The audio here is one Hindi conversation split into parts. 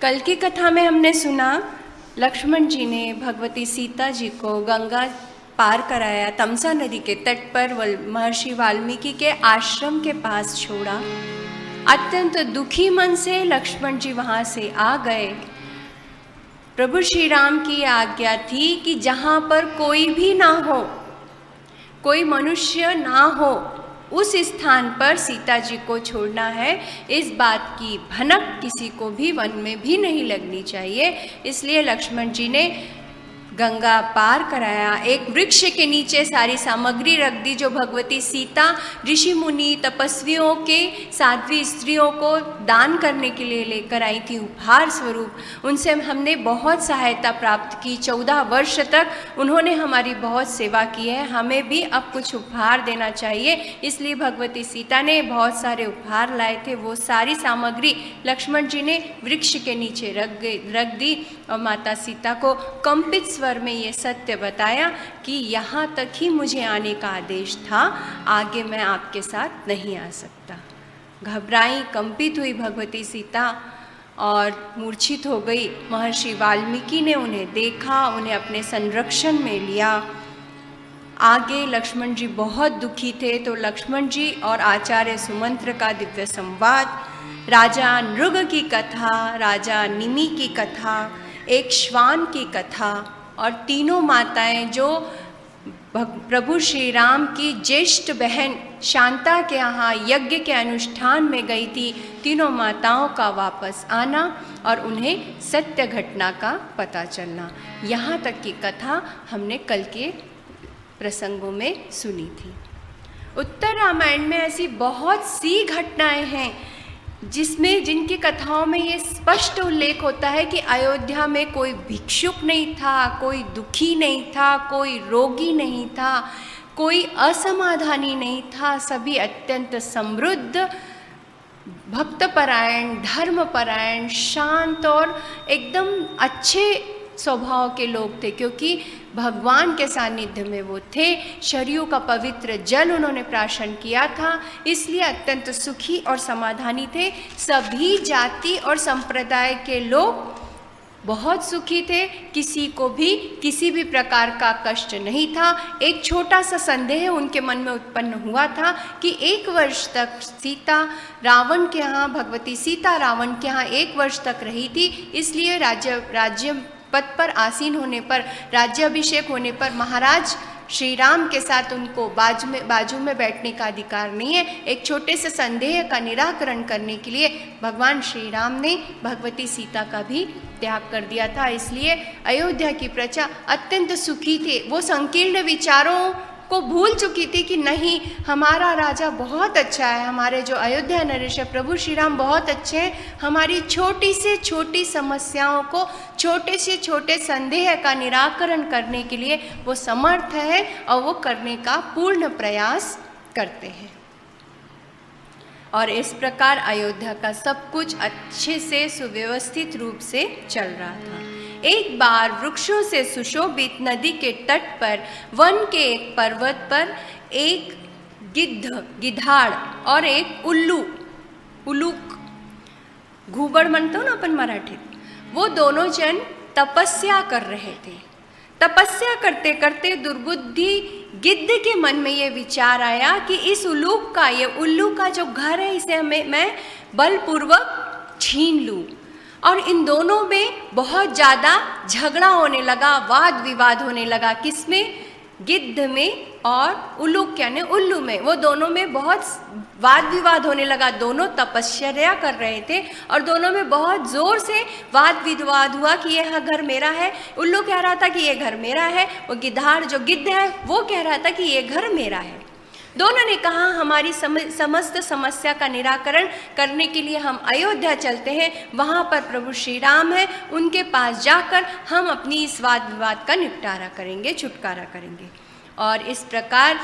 कल की कथा में हमने सुना लक्ष्मण जी ने भगवती सीता जी को गंगा पार कराया, तमसा नदी के तट पर महर्षि वाल्मीकि के आश्रम के पास छोड़ा। अत्यंत दुखी मन से लक्ष्मण जी वहाँ से आ गए। प्रभु श्री राम की आज्ञा थी कि जहाँ पर कोई भी ना हो, कोई मनुष्य ना हो, उस स्थान पर सीता जी को छोड़ना है। इस बात की भनक किसी को भी वन में भी नहीं लगनी चाहिए। इसलिए लक्ष्मण जी ने गंगा पार कराया। एक वृक्ष के नीचे सारी सामग्री रख दी जो भगवती सीता ऋषि मुनि तपस्वियों के साध्वी स्त्रियों को दान करने के लिए लेकर आई थी उपहार स्वरूप। उनसे हमने बहुत सहायता प्राप्त की। 14 वर्ष तक उन्होंने हमारी बहुत सेवा की है। हमें भी अब कुछ उपहार देना चाहिए। इसलिए भगवती सीता ने बहुत सारे उपहार लाए थे। वो सारी सामग्री लक्ष्मण जी ने वृक्ष के नीचे रख दी और माता सीता को कंपित स्वर में ये सत्य बताया कि यहाँ तक ही मुझे आने का आदेश था, आगे मैं आपके साथ नहीं आ सकता। घबराई, कंपित हुई भगवती सीता और मूर्छित हो गई। महर्षि वाल्मीकि ने उन्हें देखा, उन्हें अपने संरक्षण में लिया। आगे लक्ष्मण जी बहुत दुखी थे, तो लक्ष्मण जी और आचार्य सुमंत्र का दिव्य संवाद, राजा नृग की कथा, राजा निमि की कथा, एक श्वान की कथा और तीनों माताएं जो प्रभु श्री राम की ज्येष्ठ बहन शांता के यहाँ यज्ञ के अनुष्ठान में गई थी, तीनों माताओं का वापस आना और उन्हें सत्य घटना का पता चलना, यहाँ तक की कथा हमने कल के प्रसंगों में सुनी थी। उत्तर रामायण में ऐसी बहुत सी घटनाएं हैं जिनकी कथाओं में ये स्पष्ट उल्लेख होता है कि अयोध्या में कोई भिक्षुक नहीं था, कोई दुखी नहीं था, कोई रोगी नहीं था, कोई असमाधानी नहीं था। सभी अत्यंत समृद्ध, भक्तपरायण, धर्मपरायण, शांत और एकदम अच्छे स्वभाव के लोग थे, क्योंकि भगवान के सानिध्य में वो थे। शरयू का पवित्र जल उन्होंने प्राशन किया था, इसलिए अत्यंत सुखी और समाधानी थे। सभी जाति और संप्रदाय के लोग बहुत सुखी थे, किसी को भी किसी भी प्रकार का कष्ट नहीं था। एक छोटा सा संदेह उनके मन में उत्पन्न हुआ था कि 1 वर्ष तक सीता रावण के यहाँ, भगवती सीता रावण के यहाँ 1 वर्ष तक रही थी, इसलिए राज्य पद पर आसीन होने पर, राज्याभिषेक होने पर महाराज श्री राम के साथ उनको बाजू में बैठने का अधिकार नहीं है। एक छोटे से संदेह का निराकरण करने के लिए भगवान श्री राम ने भगवती सीता का भी त्याग कर दिया था। इसलिए अयोध्या की प्रजा अत्यंत सुखी थे। वो संकीर्ण विचारों को भूल चुकी थी कि नहीं, हमारा राजा बहुत अच्छा है, हमारे जो अयोध्या नरेश प्रभु श्री राम बहुत अच्छे हैं। हमारी छोटी से छोटी समस्याओं को, छोटे से छोटे संदेह का निराकरण करने के लिए वो समर्थ है और वो करने का पूर्ण प्रयास करते हैं। और इस प्रकार अयोध्या का सब कुछ अच्छे से सुव्यवस्थित रूप से चल रहा था। एक बार वृक्षों से सुशोभित नदी के तट पर वन के एक पर्वत पर एक गिधाड़ और एक उल्लूक, घुबड़ म्हणतो ना अपन मराठीत, वो दोनों जन तपस्या कर रहे थे। तपस्या करते करते दुर्बुद्धि गिद्ध के मन में ये विचार आया कि इस उल्लू का जो घर है, इसे मैं बलपूर्वक छीन लूँ। और इन दोनों में बहुत ज़्यादा झगड़ा होने लगा, वाद विवाद होने लगा। किसमें? गिद्ध में और उल्लू में। वो दोनों में बहुत वाद विवाद होने लगा। दोनों तपश्चर्या कर रहे थे और दोनों में बहुत ज़ोर से वाद विवाद हुआ कि यह घर मेरा है। उल्लू कह रहा था कि ये घर मेरा है, वो गिद्धाड़ जो गिद्ध है वो कह रहा था कि ये घर मेरा है। दोनों ने कहा हमारी समस्त समस्या का निराकरण करने के लिए हम अयोध्या चलते हैं, वहाँ पर प्रभु श्री राम है, उनके पास जाकर हम अपनी इस वाद विवाद का निपटारा करेंगे, छुटकारा करेंगे। और इस प्रकार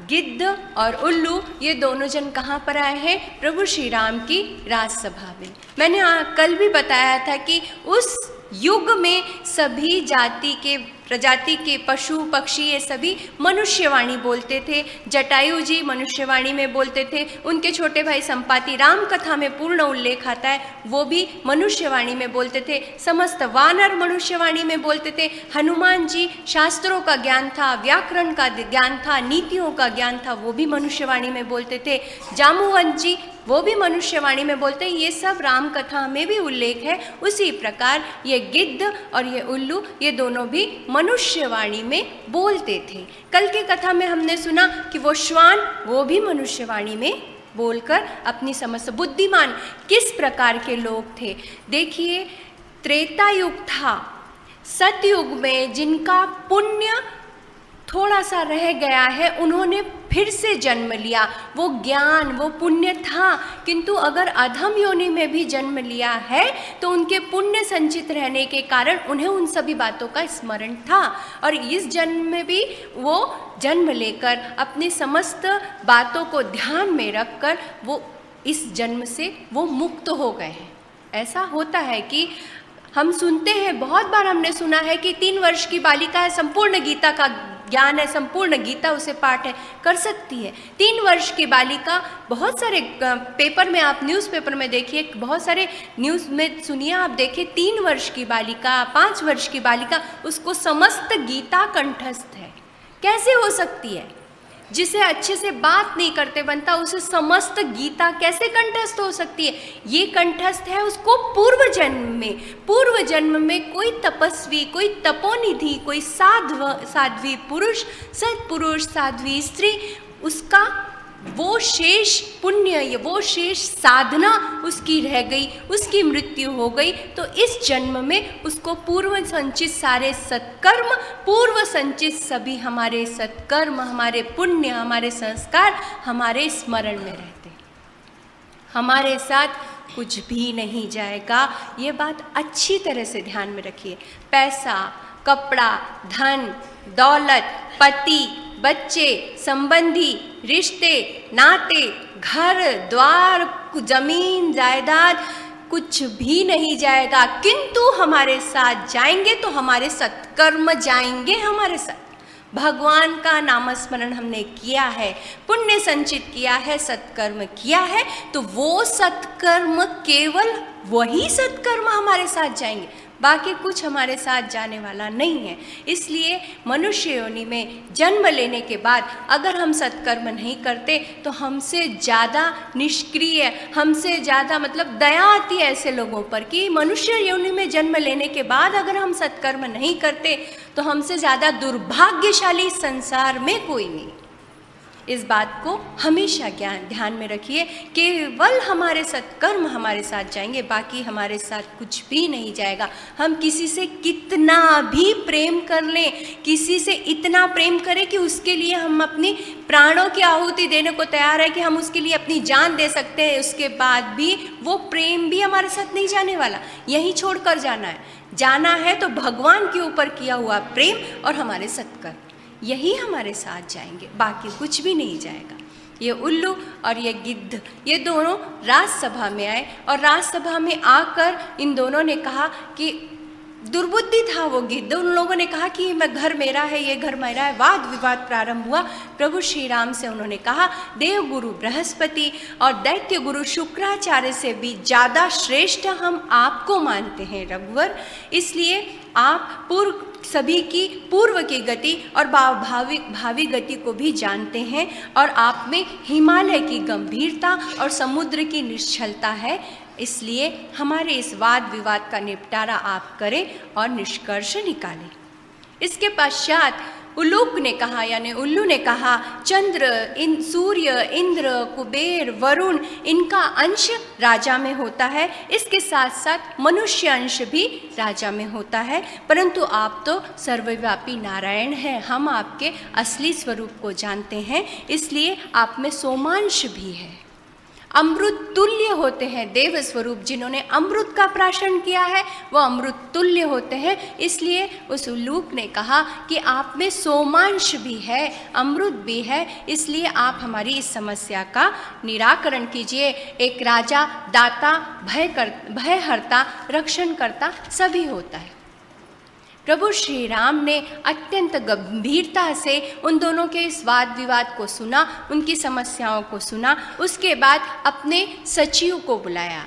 गिद्ध और उल्लू ये दोनों जन कहाँ पर आए हैं? प्रभु श्री राम की राजसभा में। मैंने कल भी बताया था कि उस युग में सभी जाति के प्रजाति के पशु पक्षी ये सभी मनुष्यवाणी बोलते थे। जटायु जी मनुष्यवाणी में बोलते थे, उनके छोटे भाई संपाति राम कथा में पूर्ण उल्लेख आता है, वो भी मनुष्यवाणी में बोलते थे। समस्त वानर मनुष्यवाणी में बोलते थे। हनुमान जी शास्त्रों का ज्ञान था, व्याकरण का ज्ञान था, नीतियों का ज्ञान था, वो भी मनुष्यवाणी में बोलते थे। जाम्बुवंत जी वो भी मनुष्यवाणी में बोलते हैं। ये सब राम कथा में भी उल्लेख है। उसी प्रकार ये गिद्ध और ये उल्लू ये दोनों भी मनुष्यवाणी में बोलते थे। कल की कथा में हमने सुना कि वो श्वान वो भी मनुष्यवाणी में बोलकर अपनी समस्त बुद्धिमान किस प्रकार के लोग थे। देखिए, त्रेता युग था, सतयुग में जिनका पुण्य थोड़ा सा रह गया है उन्होंने फिर से जन्म लिया। वो ज्ञान वो पुण्य था, किंतु अगर अधम योनि में भी जन्म लिया है तो उनके पुण्य संचित रहने के कारण उन्हें उन सभी बातों का स्मरण था, और इस जन्म में भी वो जन्म लेकर अपनी समस्त बातों को ध्यान में रखकर वो इस जन्म से वो मुक्त हो गए हैं। ऐसा होता है कि हम सुनते हैं, बहुत बार हमने सुना है कि 3 वर्ष की बालिका है, संपूर्ण गीता का ज्ञान है, संपूर्ण गीता उसे पाठ है कर सकती है। 3 वर्ष की बालिका, बहुत सारे पेपर में आप न्यूज़पेपर में देखिए, बहुत सारे न्यूज़ में सुनिए, आप देखिए 3 वर्ष की बालिका, 5 वर्ष की बालिका, उसको समस्त गीता कंठस्थ है। कैसे हो सकती है? जिसे अच्छे से बात नहीं करते बनता उसे समस्त गीता कैसे कंठस्थ हो सकती है? ये कंठस्थ है उसको पूर्व जन्म में कोई तपस्वी, कोई तपोनिधि, कोई साध्वी पुरुष, सत्पुरुष, साध्वी स्त्री, उसका वो शेष पुण्य, वो शेष साधना उसकी रह गई, उसकी मृत्यु हो गई, तो इस जन्म में उसको पूर्व संचित सारे सत्कर्म, पूर्व संचित सभी हमारे सत्कर्म, हमारे पुण्य, हमारे संस्कार हमारे स्मरण में रहते, हमारे साथ कुछ भी नहीं जाएगा। ये बात अच्छी तरह से ध्यान में रखिए। पैसा, कपड़ा, धन, दौलत, पति, बच्चे, संबंधी, रिश्ते, नाते, घर द्वार, जमीन जायदाद कुछ भी नहीं जाएगा, किंतु हमारे साथ जाएंगे तो हमारे सत्कर्म जाएंगे हमारे साथ। भगवान का नामस्मरण हमने किया है, पुण्य संचित किया है, सत्कर्म किया है, तो वो सत्कर्म, केवल वही सत्कर्म हमारे साथ जाएंगे, बाकी कुछ हमारे साथ जाने वाला नहीं है। इसलिए मनुष्य योनि में जन्म लेने के बाद अगर हम सत्कर्म नहीं करते तो हमसे ज़्यादा निष्क्रिय, हमसे ज़्यादा मतलब दया आती है ऐसे लोगों पर कि मनुष्य योनि में जन्म लेने के बाद अगर हम सत्कर्म नहीं करते तो हमसे ज़्यादा दुर्भाग्यशाली संसार में कोई नहीं। इस बात को हमेशा ध्यान में रखिए। केवल हमारे सत्कर्म हमारे साथ जाएंगे, बाकी हमारे साथ कुछ भी नहीं जाएगा। हम किसी से कितना भी प्रेम कर लें, किसी से इतना प्रेम करें कि उसके लिए हम अपनी प्राणों की आहुति देने को तैयार है, कि हम उसके लिए अपनी जान दे सकते हैं, उसके बाद भी वो प्रेम भी हमारे साथ नहीं जाने वाला, यहीं छोड़कर जाना है तो भगवान के ऊपर किया हुआ प्रेम और हमारे सत्कर्म, यही हमारे साथ जाएंगे, बाकी कुछ भी नहीं जाएगा। ये उल्लू और ये गिद्ध, ये दोनों राजसभा में आए, और राजसभा में आकर इन दोनों ने कहा कि दुर्बुद्धि था वो गिद्ध, उन लोगों ने कहा कि मैं घर मेरा है, ये घर मेरा है। वाद विवाद प्रारंभ हुआ। प्रभु श्री राम से उन्होंने कहा, देव गुरु बृहस्पति और दैत्य गुरु शुक्राचार्य से भी ज़्यादा श्रेष्ठ हम आपको मानते हैं रघुवर, इसलिए आप सभी की पूर्व की गति और भावी गति को भी जानते हैं, और आप में हिमालय की गंभीरता और समुद्र की निश्चलता है, इसलिए हमारे इस वाद विवाद का निपटारा आप करें और निष्कर्ष निकालें। इसके पश्चात उल्लू ने कहा, चंद्र, सूर्य, इंद्र, कुबेर, वरुण, इनका अंश राजा में होता है, इसके साथ साथ मनुष्य अंश भी राजा में होता है, परंतु आप तो सर्वव्यापी नारायण हैं, हम आपके असली स्वरूप को जानते हैं, इसलिए आप में सोमांश भी है। अमृत तुल्य होते हैं। देव स्वरूप जिन्होंने अमृत का प्राशन किया है वो अमृत तुल्य होते हैं। इसलिए उस उल्लूक ने कहा कि आप में सोमांश भी है, अमृत भी है, इसलिए आप हमारी इस समस्या का निराकरण कीजिए। एक राजा, दाता, भयहर्ता, रक्षणकर्ता सभी होता है। प्रभु श्री राम ने अत्यंत गंभीरता से उन दोनों के इस वाद विवाद को सुना, उनकी समस्याओं को सुना। उसके बाद अपने सचिव को बुलाया।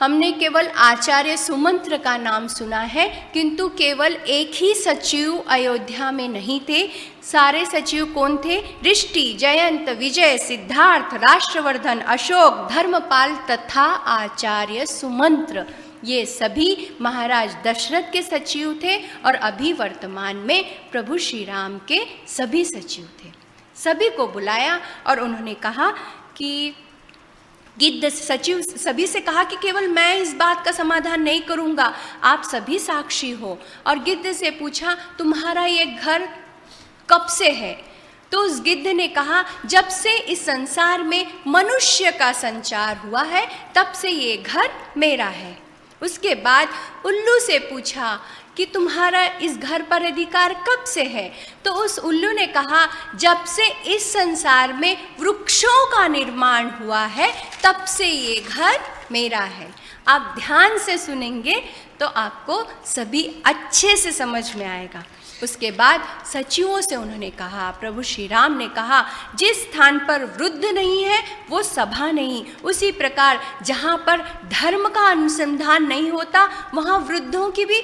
हमने केवल आचार्य सुमंत्र का नाम सुना है, किंतु केवल एक ही सचिव अयोध्या में नहीं थे। सारे सचिव कौन थे? रिष्टि, जयंत, विजय, सिद्धार्थ, राष्ट्रवर्धन, अशोक, धर्मपाल तथा आचार्य सुमंत्र, ये सभी महाराज दशरथ के सचिव थे और अभी वर्तमान में प्रभु श्री राम के सभी सचिव थे। सभी को बुलाया और उन्होंने कहा कि गिद्ध सचिव सभी से कहा कि केवल मैं इस बात का समाधान नहीं करूँगा, आप सभी साक्षी हो। और गिद्ध से पूछा तुम्हारा ये घर कब से है? तो उस गिद्ध ने कहा जब से इस संसार में मनुष्य का संचार हुआ है तब से ये घर मेरा है। उसके बाद उल्लू से पूछा कि तुम्हारा इस घर पर अधिकार कब से है? तो उस उल्लू ने कहा जब से इस संसार में वृक्षों का निर्माण हुआ है तब से ये घर मेरा है। आप ध्यान से सुनेंगे तो आपको सभी अच्छे से समझ में आएगा। उसके बाद सचिवों से उन्होंने कहा, प्रभु श्री राम ने कहा जिस स्थान पर वृद्ध नहीं है वो सभा नहीं, उसी प्रकार जहाँ पर धर्म का अनुसंधान नहीं होता वहाँ वृद्धों की भी,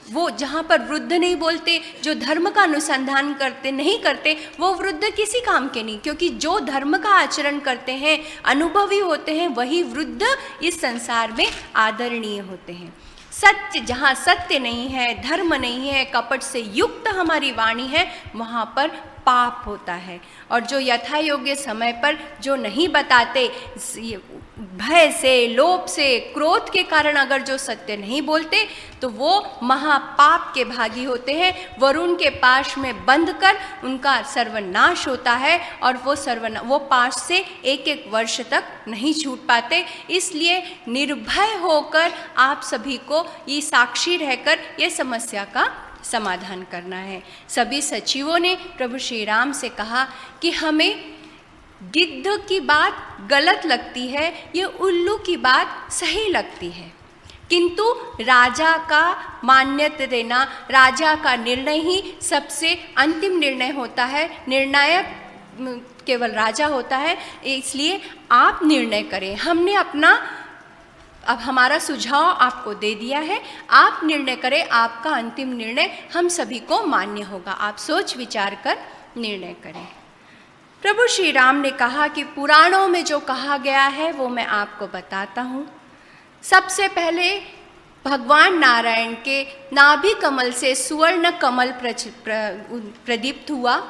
वो जहाँ पर वृद्ध नहीं बोलते, जो धर्म का अनुसंधान करते नहीं करते, वो वृद्ध किसी काम के नहीं, क्योंकि जो धर्म का आचरण करते हैं, अनुभवी होते हैं, वही वृद्ध इस संसार में आदरणीय होते हैं। सत्य, जहाँ सत्य नहीं है, धर्म नहीं है, कपट से युक्त हमारी वाणी है, वहाँ पर पाप होता है। और जो यथा योग्य समय पर जो नहीं बताते, भय से, लोभ से, क्रोध के कारण अगर जो सत्य नहीं बोलते तो वो महापाप के भागी होते हैं। वरुण के पाश में बंद कर उनका सर्वनाश होता है और वो पाश से एक एक वर्ष तक नहीं छूट पाते। इसलिए निर्भय होकर आप सभी को ये साक्षी रहकर ये समस्या का समाधान करना है। सभी सचिवों ने प्रभु श्री राम से कहा कि हमें गिद्ध की बात गलत लगती है, ये उल्लू की बात सही लगती है, किंतु राजा का मान्यता देना, राजा का निर्णय ही सबसे अंतिम निर्णय होता है, निर्णायक केवल राजा होता है। इसलिए आप निर्णय करें। हमने अब हमारा सुझाव आपको दे दिया है, आप निर्णय करें, आपका अंतिम निर्णय हम सभी को मान्य होगा। आप सोच विचार कर निर्णय करें। प्रभु श्री राम ने कहा कि पुराणों में जो कहा गया है वो मैं आपको बताता हूँ। सबसे पहले भगवान नारायण के नाभि कमल से सुवर्ण कमल प्रदीप्त हुआ,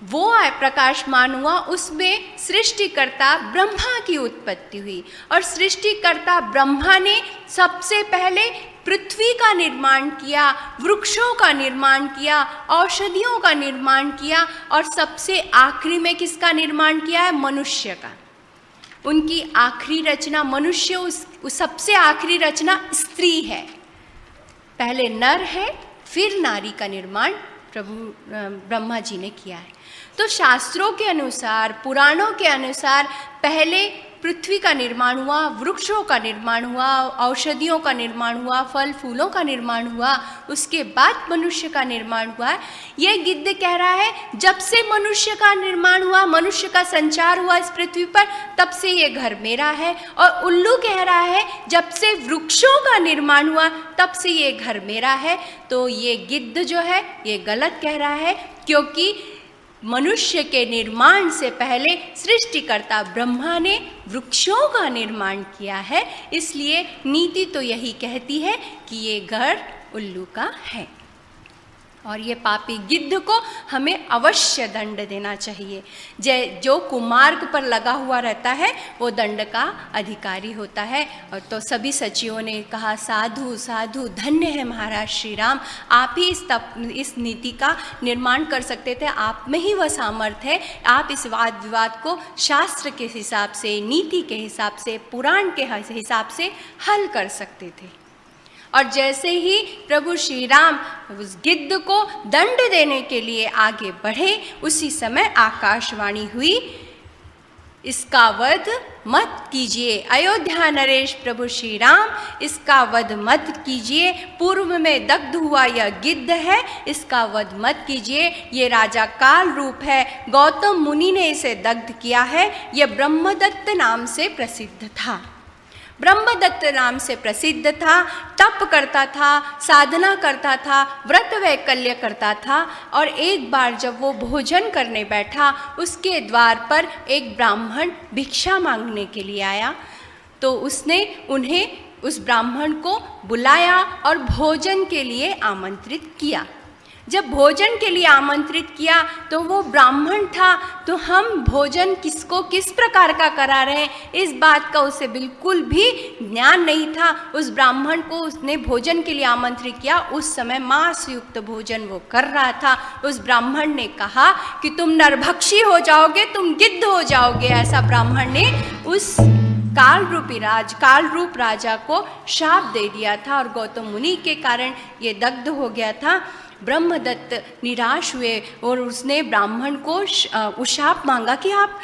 वो प्रकाशमान हुआ, उसमें सृष्टिकर्ता ब्रह्मा की उत्पत्ति हुई। और सृष्टिकर्ता ब्रह्मा ने सबसे पहले पृथ्वी का निर्माण किया, वृक्षों का निर्माण किया, औषधियों का निर्माण किया और सबसे आखिरी में किसका निर्माण किया है? मनुष्य का। उनकी आखिरी रचना मनुष्य, उस सबसे आखिरी रचना स्त्री है। पहले नर है, फिर नारी का निर्माण प्रभु ब्रह्मा जी ने किया है। तो शास्त्रों के अनुसार, पुराणों के अनुसार पहले पृथ्वी का निर्माण हुआ, वृक्षों का निर्माण हुआ, औषधियों का निर्माण हुआ, फल फूलों का निर्माण हुआ, उसके बाद मनुष्य का निर्माण हुआ। ये गिद्ध कह रहा है जब से मनुष्य का निर्माण हुआ, मनुष्य का संचार हुआ इस पृथ्वी पर, तब से ये घर मेरा है। और उल्लू कह रहा है जब से वृक्षों का निर्माण हुआ तब से ये घर मेरा है। तो ये गिद्ध जो है ये गलत कह रहा है, क्योंकि मनुष्य के निर्माण से पहले सृष्टिकर्ता ब्रह्मा ने वृक्षों का निर्माण किया है। इसलिए नीति तो यही कहती है कि ये घर उल्लू का है। और ये पापी गिद्ध को हमें अवश्य दंड देना चाहिए। जो कुमार्ग पर लगा हुआ रहता है वो दंड का अधिकारी होता है। और तो सभी सचिवों ने कहा, साधु साधु, धन्य है महाराज श्री राम, आप ही इस नीति का निर्माण कर सकते थे, आप में ही वह सामर्थ्य है, आप इस वाद विवाद को शास्त्र के हिसाब से, नीति के हिसाब से, पुराण के हिसाब से हल कर सकते थे। और जैसे ही प्रभु श्री राम उस गिद्ध को दंड देने के लिए आगे बढ़े, उसी समय आकाशवाणी हुई, इसका वध मत कीजिए। अयोध्या नरेश प्रभु श्री राम, इसका वध मत कीजिए। पूर्व में दग्ध हुआ यह गिद्ध है, इसका वध मत कीजिए। ये राजा काल रूप है, गौतम मुनि ने इसे दग्ध किया है। यह ब्रह्मदत्त नाम से प्रसिद्ध था, ब्रह्मदत्त नाम से प्रसिद्ध था, तप करता था, साधना करता था, व्रत वैकल्य करता था। और एक बार जब वो भोजन करने बैठा, उसके द्वार पर एक ब्राह्मण भिक्षा मांगने के लिए आया। तो उसने उस ब्राह्मण को बुलाया और भोजन के लिए आमंत्रित किया। जब भोजन के लिए आमंत्रित किया तो वो ब्राह्मण था, तो हम भोजन किसको किस प्रकार का करा रहे हैं, इस बात का उसे बिल्कुल भी ज्ञान नहीं था। उस ब्राह्मण को उसने भोजन के लिए आमंत्रित किया, उस समय मांस युक्त भोजन वो कर रहा था। उस ब्राह्मण ने कहा कि तुम नरभक्षी हो जाओगे, तुम गिद्ध हो जाओगे। ऐसा ब्राह्मण ने उस काल रूप राजा को शाप दे दिया था और गौतम मुनि के कारण ये दग्ध हो गया था। ब्रह्मदत्त निराश हुए और उसने ब्राह्मण को शाप मांगा कि आप,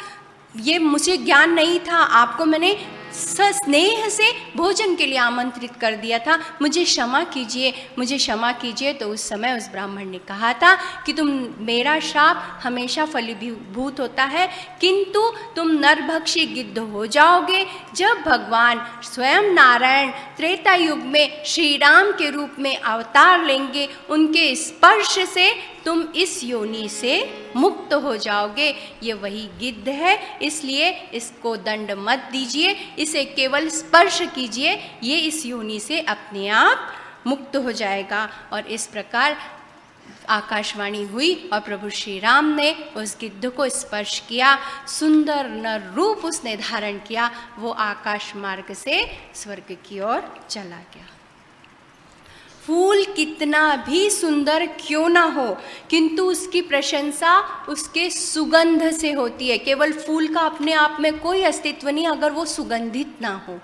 ये मुझे ज्ञान नहीं था, आपको मैंने स्नेह से भोजन के लिए आमंत्रित कर दिया था, मुझे क्षमा कीजिए, मुझे क्षमा कीजिए। तो उस समय उस ब्राह्मण ने कहा था कि मेरा श्राप हमेशा फलीभूत होता है, किंतु तुम नरभक्षी गिद्ध हो जाओगे जब भगवान स्वयं नारायण त्रेता युग में श्री राम के रूप में अवतार लेंगे। उनके स्पर्श से तुम इस योनि से मुक्त हो जाओगे। ये वही गिद्ध है, इसलिए इसको दंड मत दीजिए, इसे केवल स्पर्श कीजिए, ये इस योनि से अपने आप मुक्त हो जाएगा। और इस प्रकार आकाशवाणी हुई और प्रभु श्री राम ने उस गिद्ध को स्पर्श किया, सुंदर नर रूप उसने धारण किया, वो आकाश मार्ग से स्वर्ग की ओर चला गया। फूल कितना भी सुंदर क्यों ना हो, किंतु उसकी प्रशंसा उसके सुगंध से होती है। केवल फूल का अपने आप में कोई अस्तित्व नहीं अगर वो सुगंधित ना हो।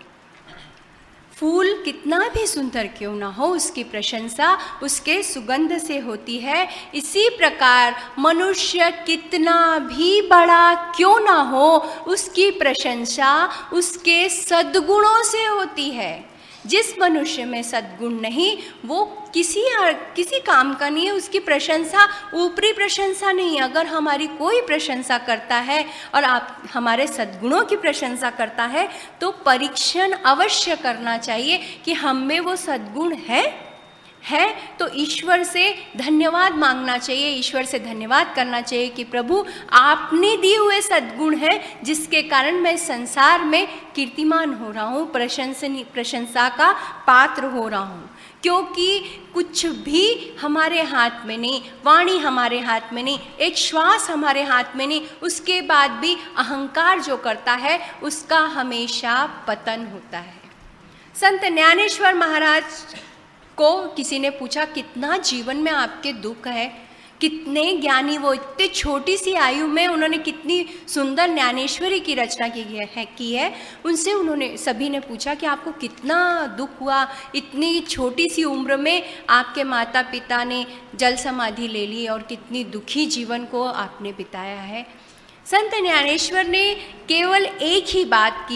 फूल कितना भी सुंदर क्यों ना हो, उसकी प्रशंसा उसके सुगंध से होती है। इसी प्रकार मनुष्य कितना भी बड़ा क्यों ना हो, उसकी प्रशंसा उसके सद्गुणों से होती है। जिस मनुष्य में सद्गुण नहीं, वो किसी काम का नहीं है, उसकी प्रशंसा ऊपरी प्रशंसा नहीं। अगर हमारी कोई प्रशंसा करता है और आप हमारे सद्गुणों की प्रशंसा करता है, तो परीक्षण अवश्य करना चाहिए कि हम में वो सद्गुण है। तो ईश्वर से धन्यवाद मांगना चाहिए, ईश्वर से धन्यवाद करना चाहिए कि प्रभु आपने दिए हुए सद्गुण हैं जिसके कारण मैं संसार में कीर्तिमान हो रहा हूँ, प्रशंसा का पात्र हो रहा हूँ। क्योंकि कुछ भी हमारे हाथ में नहीं, वाणी हमारे हाथ में नहीं, एक श्वास हमारे हाथ में नहीं, उसके बाद भी अहंकार जो करता है उसका हमेशा पतन होता है। संत ज्ञानेश्वर महाराज को किसी ने पूछा, कितना जीवन में आपके दुख है, कितने ज्ञानी, वो इतनी छोटी सी आयु में उन्होंने कितनी सुंदर ज्ञानेश्वरी की रचना की है। उनसे सभी ने पूछा कि आपको कितना दुख हुआ, इतनी छोटी सी उम्र में आपके माता पिता ने जल समाधि ले ली और कितनी दुखी जीवन को आपने बिताया है। संत ज्ञानेश्वर ने केवल एक ही बात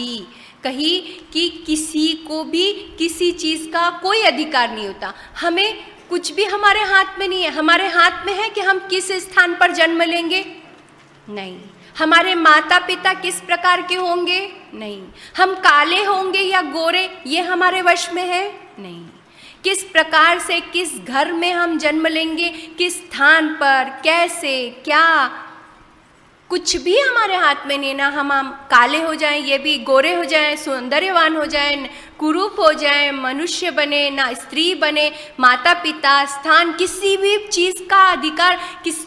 कही कि किसी को भी किसी चीज़ का कोई अधिकार नहीं होता। हमें कुछ भी हमारे हाथ में नहीं है। हमारे हाथ में है कि हम किस स्थान पर जन्म लेंगे? नहीं। हमारे माता पिता किस प्रकार के होंगे? नहीं। हम काले होंगे या गोरे, ये हमारे वश में है? नहीं। किस प्रकार से किस घर में हम जन्म लेंगे, किस स्थान पर, कैसे, क्या, कुछ भी हमारे हाथ में नहीं ना। हम काले हो जाएं, ये भी गोरे हो जाएं, सौंदर्यवान हो जाएं, कुरूप हो जाए, मनुष्य बने ना स्त्री बने, माता पिता स्थान किसी भी चीज़ का अधिकार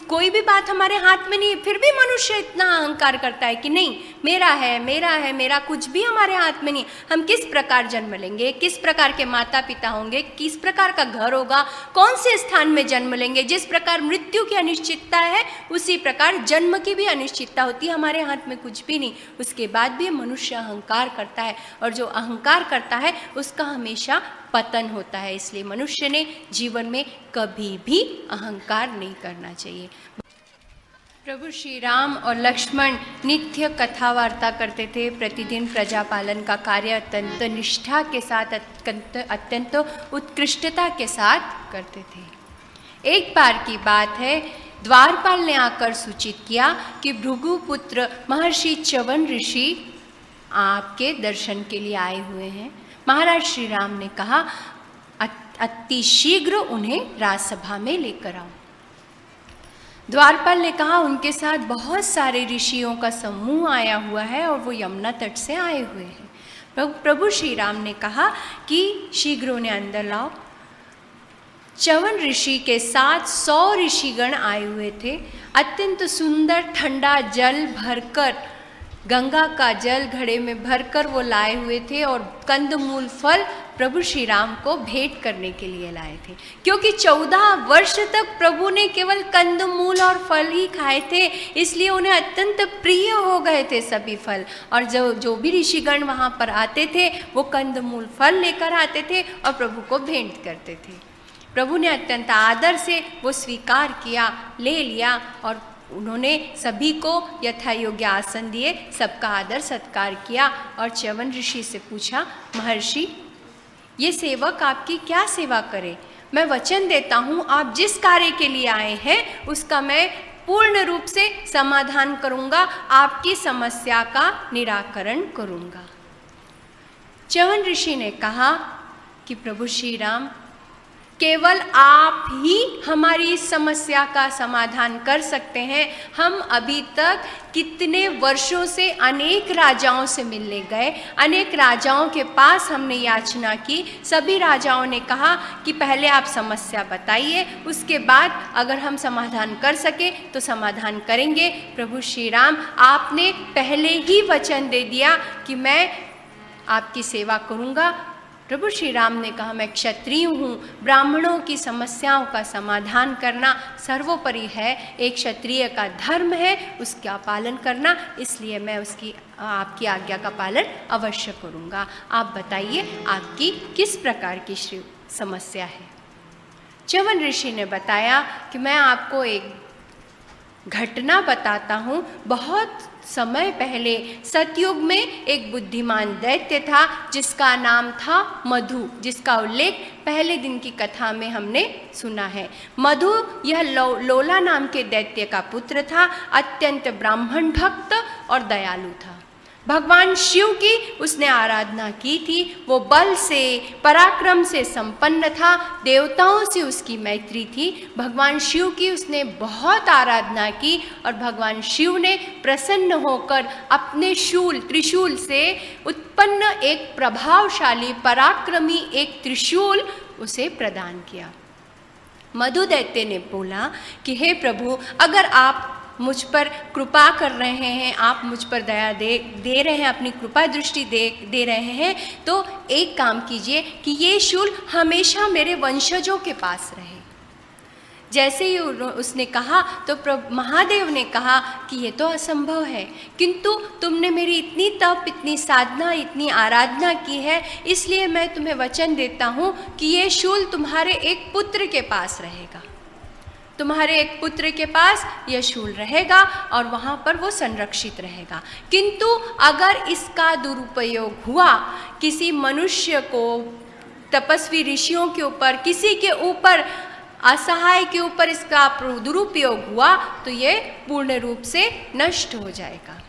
कोई भी बात हमारे हाथ में नहीं है, फिर भी मनुष्य इतना अहंकार करता है कि नहीं मेरा है मेरा है, मेरा कुछ भी हमारे हाथ में नहीं। हम किस प्रकार जन्म लेंगे, किस प्रकार के माता पिता होंगे, किस प्रकार का घर होगा, कौन से स्थान में जन्म लेंगे, जिस प्रकार मृत्यु की अनिश्चितता है उसी प्रकार जन्म की भी अनिश्चितता होती है। हमारे हाथ में कुछ भी नहीं, उसके बाद भी मनुष्य अहंकार करता है, और जो अहंकार करता है उसका हमेशा पतन होता है। इसलिए मनुष्य ने जीवन में कभी भी अहंकार नहीं करना चाहिए। प्रभु श्री राम और लक्ष्मण नित्य कथा वार्ता करते थे, प्रतिदिन प्रजा पालन का कार्य अत्यंत निष्ठा के साथ, अत्यंत उत्कृष्टता के साथ करते थे। एक बार की बात है, द्वारपाल ने आकर सूचित किया कि भृगुपुत्र महर्षि च्यवन ऋषि आपके दर्शन के लिए आए हुए हैं। महाराज श्री राम ने कहा अति शीघ्र उन्हें राजसभा में लेकर आओ। द्वारपाल ने कहा उनके साथ बहुत सारे ऋषियों का समूह आया हुआ है और वो यमुना तट से आए हुए हैं। प्रभु श्री राम ने कहा कि शीघ्र उन्हें अंदर लाओ। च्यवन ऋषि के साथ 100 ऋषिगण आए हुए थे। अत्यंत सुंदर ठंडा जल भरकर, गंगा का जल घड़े में भरकर वो लाए हुए थे, और कंदमूल फल प्रभु श्री राम को भेंट करने के लिए लाए थे, क्योंकि 14 वर्ष तक प्रभु ने केवल कंदमूल और फल ही खाए थे, इसलिए उन्हें अत्यंत प्रिय हो गए थे सभी फल। और जो भी ऋषिगण वहाँ पर आते थे वो कंदमूल फल लेकर आते थे और प्रभु को भेंट करते थे। प्रभु ने अत्यंत आदर से वो स्वीकार किया, ले लिया, और उन्होंने सभी को यथा योग्य आसन दिए, सबका आदर सत्कार किया। और च्यवन ऋषि से पूछा, महर्षि ये सेवक आपकी क्या सेवा करे? मैं वचन देता हूँ आप जिस कार्य के लिए आए हैं उसका मैं पूर्ण रूप से समाधान करूँगा, आपकी समस्या का निराकरण करूँगा। च्यवन ऋषि ने कहा कि प्रभु श्री राम, केवल आप ही हमारी इस समस्या का समाधान कर सकते हैं। हम अभी तक कितने वर्षों से अनेक राजाओं से मिलने गए, अनेक राजाओं के पास हमने याचना की। सभी राजाओं ने कहा कि पहले आप समस्या बताइए, उसके बाद अगर हम समाधान कर सके तो समाधान करेंगे। प्रभु श्री राम, आपने पहले ही वचन दे दिया कि मैं आपकी सेवा करूँगा। प्रभु श्री राम ने कहा, मैं क्षत्रिय हूँ, ब्राह्मणों की समस्याओं का समाधान करना सर्वोपरि है, एक क्षत्रिय का धर्म है उसका पालन करना, इसलिए मैं आपकी आज्ञा का पालन अवश्य करूँगा। आप बताइए आपकी किस प्रकार की समस्या है? च्यवन ऋषि ने बताया कि मैं आपको एक घटना बताता हूँ। बहुत समय पहले सतयुग में एक बुद्धिमान दैत्य था जिसका नाम था मधु, जिसका उल्लेख पहले दिन की कथा में हमने सुना है। मधु यह लोला नाम के दैत्य का पुत्र था, अत्यंत ब्राह्मण भक्त और दयालु था। भगवान शिव की उसने आराधना की थी, वो बल से पराक्रम से संपन्न था, देवताओं से उसकी मैत्री थी। भगवान शिव की उसने बहुत आराधना की और भगवान शिव ने प्रसन्न होकर अपने त्रिशूल से उत्पन्न एक प्रभावशाली पराक्रमी एक त्रिशूल उसे प्रदान किया। मधु दैत्य ने बोला कि हे प्रभु, अगर आप मुझ पर कृपा कर रहे हैं, आप मुझ पर दया दे रहे हैं, अपनी कृपा दृष्टि दे रहे हैं, तो एक काम कीजिए कि ये शूल हमेशा मेरे वंशजों के पास रहे। जैसे ही उसने कहा तो महादेव ने कहा कि ये तो असंभव है, किंतु तुमने मेरी इतनी तप, इतनी साधना, इतनी आराधना की है, इसलिए मैं तुम्हें वचन देता हूँ कि ये शूल तुम्हारे एक पुत्र के पास रहेगा। तुम्हारे एक पुत्र के पास यह शूल रहेगा और वहाँ पर वो संरक्षित रहेगा। किंतु अगर इसका दुरुपयोग हुआ, किसी मनुष्य को, तपस्वी ऋषियों के ऊपर, किसी के ऊपर, असहाय के ऊपर इसका दुरुपयोग हुआ तो ये पूर्ण रूप से नष्ट हो जाएगा।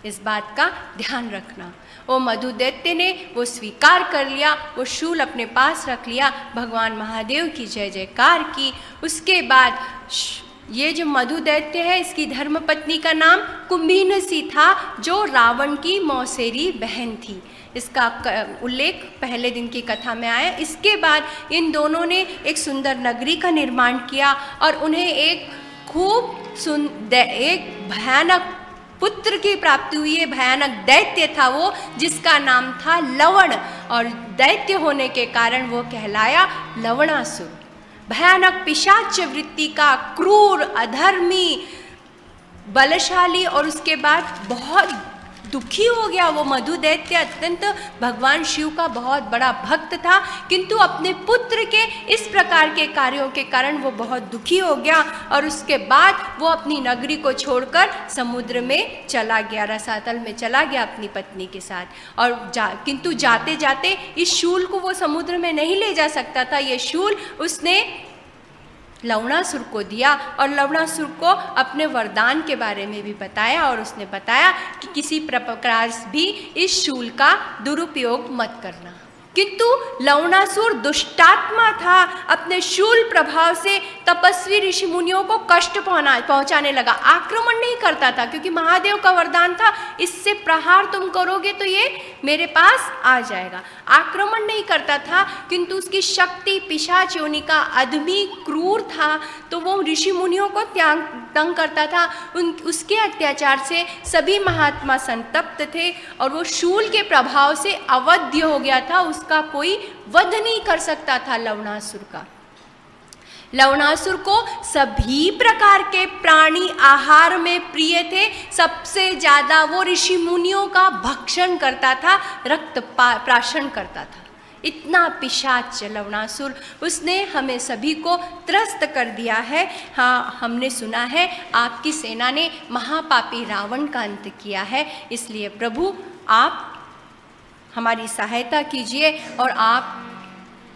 इस बात का ध्यान रखना। वो मधु दैत्य ने वो स्वीकार कर लिया, वो शूल अपने पास रख लिया, भगवान महादेव की जय जयकार की। उसके बाद ये जो मधु दैत्य है, इसकी धर्मपत्नी का नाम कुंभीनसी था, जो रावण की मौसेरी बहन थी। इसका उल्लेख पहले दिन की कथा में आया। इसके बाद इन दोनों ने एक सुंदर नगरी का निर्माण किया और उन्हें एक एक भयानक पुत्र की प्राप्ति हुई है। भयानक दैत्य था वो, जिसका नाम था लवण, और दैत्य होने के कारण वो कहलाया लवणासुर। भयानक पिशाच वृत्ति का, क्रूर, अधर्मी, बलशाली, और उसके बाद बहुत दुखी हो गया वो मधु दैत्य। अत्यंत भगवान शिव का बहुत बड़ा भक्त था, किंतु अपने पुत्र के इस प्रकार के कार्यों के कारण वो बहुत दुखी हो गया और उसके बाद वो अपनी नगरी को छोड़कर समुद्र में चला गया, रसातल में चला गया अपनी पत्नी के साथ। और किंतु जाते जाते इस शूल को वो समुद्र में नहीं ले जा सकता था। ये शूल उसने लवणासुर को दिया और लवणासुर को अपने वरदान के बारे में भी बताया, और उसने बताया कि किसी प्रकार भी इस शूल का दुरुपयोग मत करना। किंतु लवणासुर दुष्टात्मा था, अपने शूल प्रभाव से तपस्वी ऋषि मुनियों को कष्ट पहुंचाने लगा। आक्रमण नहीं करता था, क्योंकि महादेव का वरदान था इससे प्रहार तुम करोगे तो ये मेरे पास आ जाएगा। आक्रमण नहीं करता था, किंतु उसकी शक्ति पिशाच योनि का, आदमी क्रूर था, तो वो ऋषि मुनियों को तंग करता था। उसके अत्याचार से सभी महात्मा संतप्त थे और वो शूल के प्रभाव से अवध्य हो गया था। उसका कोई वध नहीं कर सकता था लवणासुर का। लवणासुर को सभी प्रकार के प्राणी आहार में प्रिय थे। सबसे ज्यादा वो ऋषि मुनियों का भक्षण करता था, रक्त प्राशन करता था। इतना पिशाच लवणासुर, उसने हमें सभी को त्रस्त कर दिया है। हाँ, हमने सुना है आपकी सेना ने महापापी रावण का अंत किया है। इसलिए प्रभु आप हमारी सहायता कीजिए और आप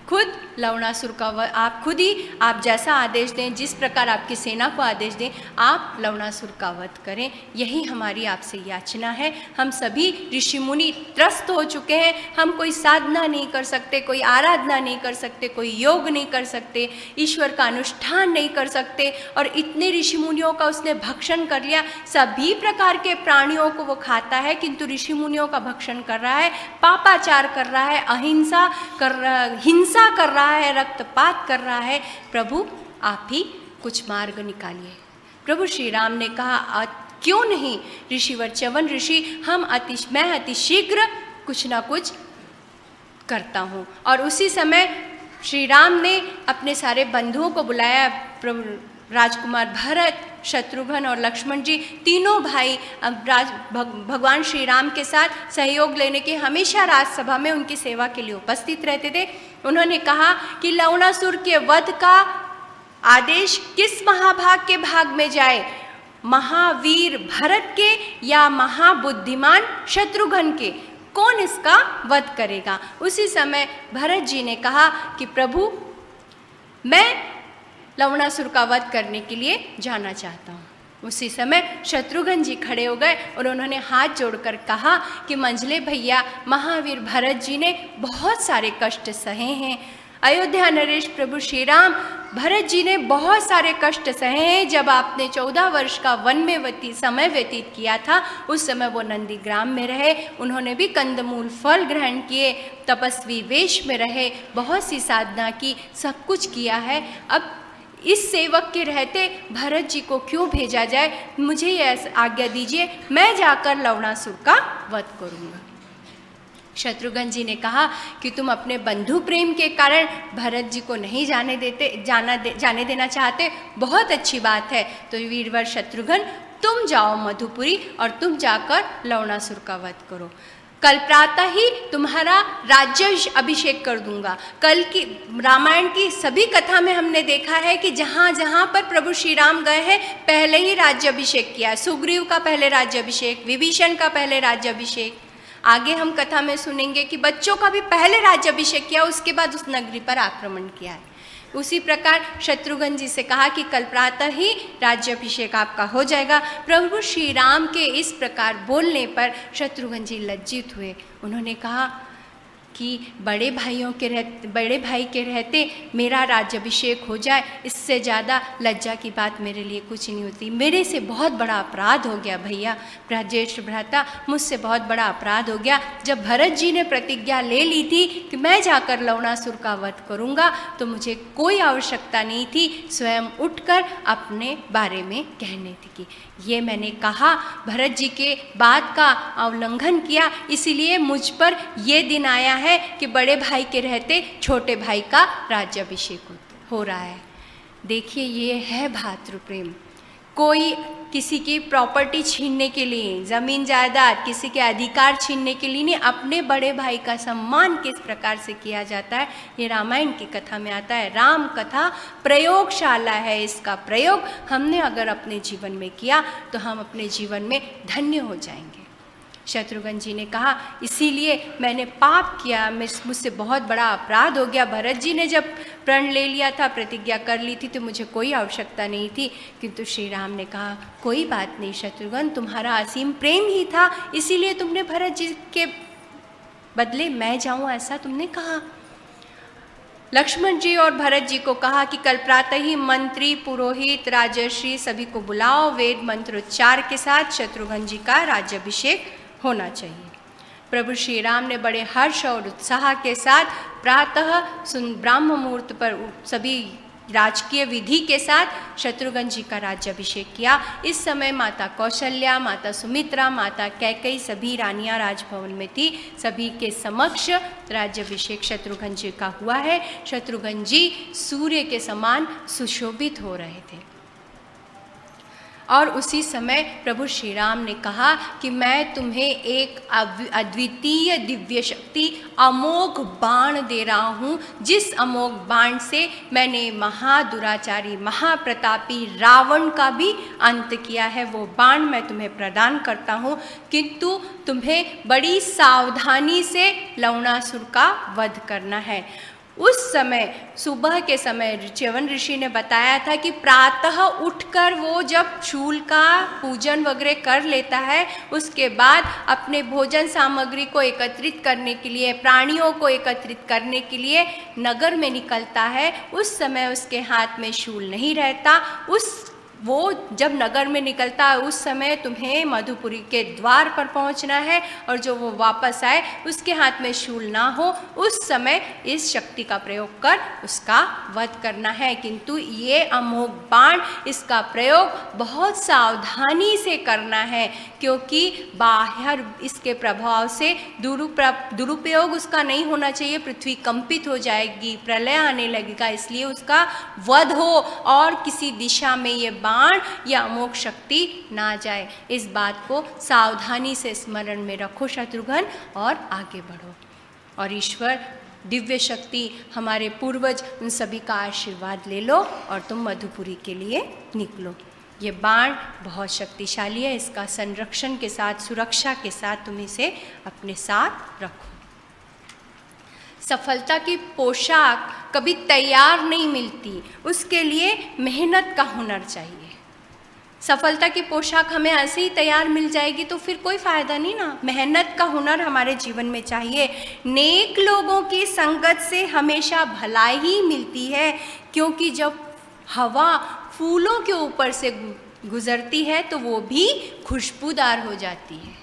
खुद लवणासुर का आप खुद ही, आप जैसा आदेश दें, जिस प्रकार आपकी सेना को आदेश दें, आप लवणासुर का वध करें। यही हमारी आपसे याचना है। हम सभी ऋषि मुनि त्रस्त हो चुके हैं। हम कोई साधना नहीं कर सकते, कोई आराधना नहीं कर सकते, कोई योग नहीं कर सकते, ईश्वर का अनुष्ठान नहीं कर सकते, और इतने ऋषि मुनियों का उसने भक्षण कर लिया। सभी प्रकार के प्राणियों को वो खाता है, किंतु ऋषि मुनियों का भक्षण कर रहा है, पापाचार कर रहा है, अहिंसा कर रहा, हिंसा कर रहा है, रक्तपात कर रहा है। प्रभु आप ही कुछ मार्ग निकालिए। प्रभु श्री राम ने कहा क्यों नहीं ऋषिवर च्यवन ऋषि, मैं अति शीघ्र कुछ ना कुछ करता हूँ। और उसी समय श्री राम ने अपने सारे बंधुओं को बुलाया। राजकुमार भरत, शत्रुघ्न और लक्ष्मण जी, तीनों भाई भगवान श्री राम के साथ सहयोग लेने के हमेशा राजसभा में उनकी सेवा के लिए उपस्थित रहते थे। उन्होंने कहा कि लवणासुर के वध का आदेश किस महाभाग के भाग में जाए, महावीर भरत के या महाबुद्धिमान शत्रुघ्न के, कौन इसका वध करेगा। उसी समय भरत जी ने कहा कि प्रभु मैं लवणासुर का वध करने के लिए जाना चाहता हूँ। उसी समय शत्रुघ्न जी खड़े हो गए और उन्होंने हाथ जोड़कर कहा कि मंझले भैया, महावीर भरत जी ने बहुत सारे कष्ट सहे हैं। अयोध्या नरेश प्रभु श्री राम, भरत जी ने बहुत सारे कष्ट सहे हैं। जब आपने 14 वर्ष का वन में समय व्यतीत किया था, उस समय वो नंदीग्राम में रहे। उन्होंने भी कंदमूल फल ग्रहण किए, तपस्वी वेश में रहे, बहुत सी साधना की, सब कुछ किया है। अब इस सेवक के रहते भरत जी को क्यों भेजा जाए। मुझे यह आज्ञा दीजिए, मैं जाकर लवणासुर का वध करूँगा। शत्रुघ्न जी ने कहा कि तुम अपने बंधु प्रेम के कारण भरत जी को नहीं जाने देना चाहते, बहुत अच्छी बात है। तो वीरवर शत्रुघ्न, तुम जाओ मधुपुरी और तुम जाकर लवणासुर का वध करो। कल प्रातः ही तुम्हारा राज्य अभिषेक कर दूंगा। कल की रामायण की सभी कथा में हमने देखा है कि जहाँ जहाँ पर प्रभु श्री राम गए हैं, पहले ही राज्य अभिषेक किया। सुग्रीव का पहले राज्य अभिषेक, विभीषण का पहले राज्य अभिषेक, आगे हम कथा में सुनेंगे कि बच्चों का भी पहले राज्य अभिषेक किया, उसके बाद उस नगरी पर आक्रमण किया है। उसी प्रकार शत्रुघ्न जी से कहा कि कल प्रातः ही राज्याभिषेक आपका हो जाएगा। प्रभु श्री राम के इस प्रकार बोलने पर शत्रुघ्न जी लज्जित हुए। उन्होंने कहा कि बड़े भाई के रहते मेरा राज्याभिषेक हो जाए, इससे ज़्यादा लज्जा की बात मेरे लिए कुछ नहीं होती। मेरे से बहुत बड़ा अपराध हो गया भैया, ज्येष्ठ भ्राता, मुझसे बहुत बड़ा अपराध हो गया। जब भरत जी ने प्रतिज्ञा ले ली थी कि मैं जाकर लवणासुर का वध करूँगा, तो मुझे कोई आवश्यकता नहीं थी स्वयं उठकर अपने बारे में कहने की। ये मैंने कहा, भरत जी के बात का उल्लंघन किया, इसीलिए मुझ पर ये दिन आया है कि बड़े भाई के रहते छोटे भाई का राज्याभिषेक हो रहा है। देखिए, ये है भातृ प्रेम। कोई किसी की प्रॉपर्टी छीनने के लिए, ज़मीन जायदाद, किसी के अधिकार छीनने के लिए नहीं, अपने बड़े भाई का सम्मान किस प्रकार से किया जाता है, ये रामायण की कथा में आता है। राम कथा प्रयोगशाला है, इसका प्रयोग हमने अगर अपने जीवन में किया तो हम अपने जीवन में धन्य हो जाएंगे। शत्रुघ्न जी ने कहा, इसीलिए मैंने पाप किया, मुझसे बहुत बड़ा अपराध हो गया। भरत जी ने जब प्रण ले लिया था, प्रतिज्ञा कर ली थी, तो मुझे कोई आवश्यकता नहीं थी। किंतु श्री राम ने कहा, कोई बात नहीं शत्रुघ्न, तुम्हारा असीम प्रेम ही था, इसीलिए तुमने भरत जी के बदले मैं जाऊं, ऐसा तुमने कहा। लक्ष्मण जी और भरत जी को कहा कि कल प्रातः ही मंत्री, पुरोहित, राजर्षि सभी को बुलाओ, वेद मंत्रोच्चार के साथ शत्रुघ्न जी का राज्याभिषेक होना चाहिए। प्रभु श्री राम ने बड़े हर्ष और उत्साह के साथ प्रातः ब्राह्म मुहूर्त पर सभी राजकीय विधि के साथ शत्रुघ्न जी का राज्याभिषेक किया। इस समय माता कौशल्या, माता सुमित्रा, माता कैकेयी सभी रानियां राजभवन में थी। सभी के समक्ष राज्याभिषेक शत्रुघ्न जी का हुआ है। शत्रुघ्न जी सूर्य के समान सुशोभित हो रहे थे। और उसी समय प्रभु श्री राम ने कहा कि मैं तुम्हें एक अद्वितीय दिव्य शक्ति अमोघ बाण दे रहा हूँ, जिस अमोघ बाण से मैंने महादुराचारी महाप्रतापी रावण का भी अंत किया है, वो बाण मैं तुम्हें प्रदान करता हूँ। किंतु तुम्हें बड़ी सावधानी से लवणासुर का वध करना है। उस समय सुबह के समय च्यवन ऋषि ने बताया था कि प्रातः उठकर वो जब शूल का पूजन वगैरह कर लेता है, उसके बाद अपने भोजन सामग्री को एकत्रित करने के लिए, प्राणियों को एकत्रित करने के लिए नगर में निकलता है। उस समय उसके हाथ में शूल नहीं रहता। वो जब नगर में निकलता है उस समय तुम्हें मधुपुरी के द्वार पर पहुंचना है, और जो वो वापस आए उसके हाथ में शूल ना हो, उस समय इस शक्ति का प्रयोग कर उसका वध करना है। किंतु ये अमोघ बाण, इसका प्रयोग बहुत सावधानी से करना है, क्योंकि बाहर इसके प्रभाव से दुरुपयोग उसका नहीं होना चाहिए। पृथ्वी कंपित हो जाएगी, प्रलय आने लगेगा, इसलिए उसका वध हो और किसी दिशा में ये बाण या अमोघ शक्ति ना जाए। इस बात को सावधानी से स्मरण में रखो शत्रुघ्न, और आगे बढ़ो। और ईश्वर दिव्य शक्ति हमारे पूर्वज उन सभी का आशीर्वाद ले लो और तुम मधुपुरी के लिए निकलो। ये बाण बहुत शक्तिशाली है, इसका संरक्षण के साथ, सुरक्षा के साथ तुम इसे अपने साथ रखो। सफलता की पोशाक कभी तैयार नहीं मिलती, उसके लिए मेहनत का हुनर चाहिए। सफलता की पोशाक हमें ऐसे ही तैयार मिल जाएगी तो फिर कोई फ़ायदा नहीं ना। मेहनत का हुनर हमारे जीवन में चाहिए। नेक लोगों की संगत से हमेशा भलाई ही मिलती है, क्योंकि जब हवा फूलों के ऊपर से गुजरती है तो वो भी खुशबूदार हो जाती है।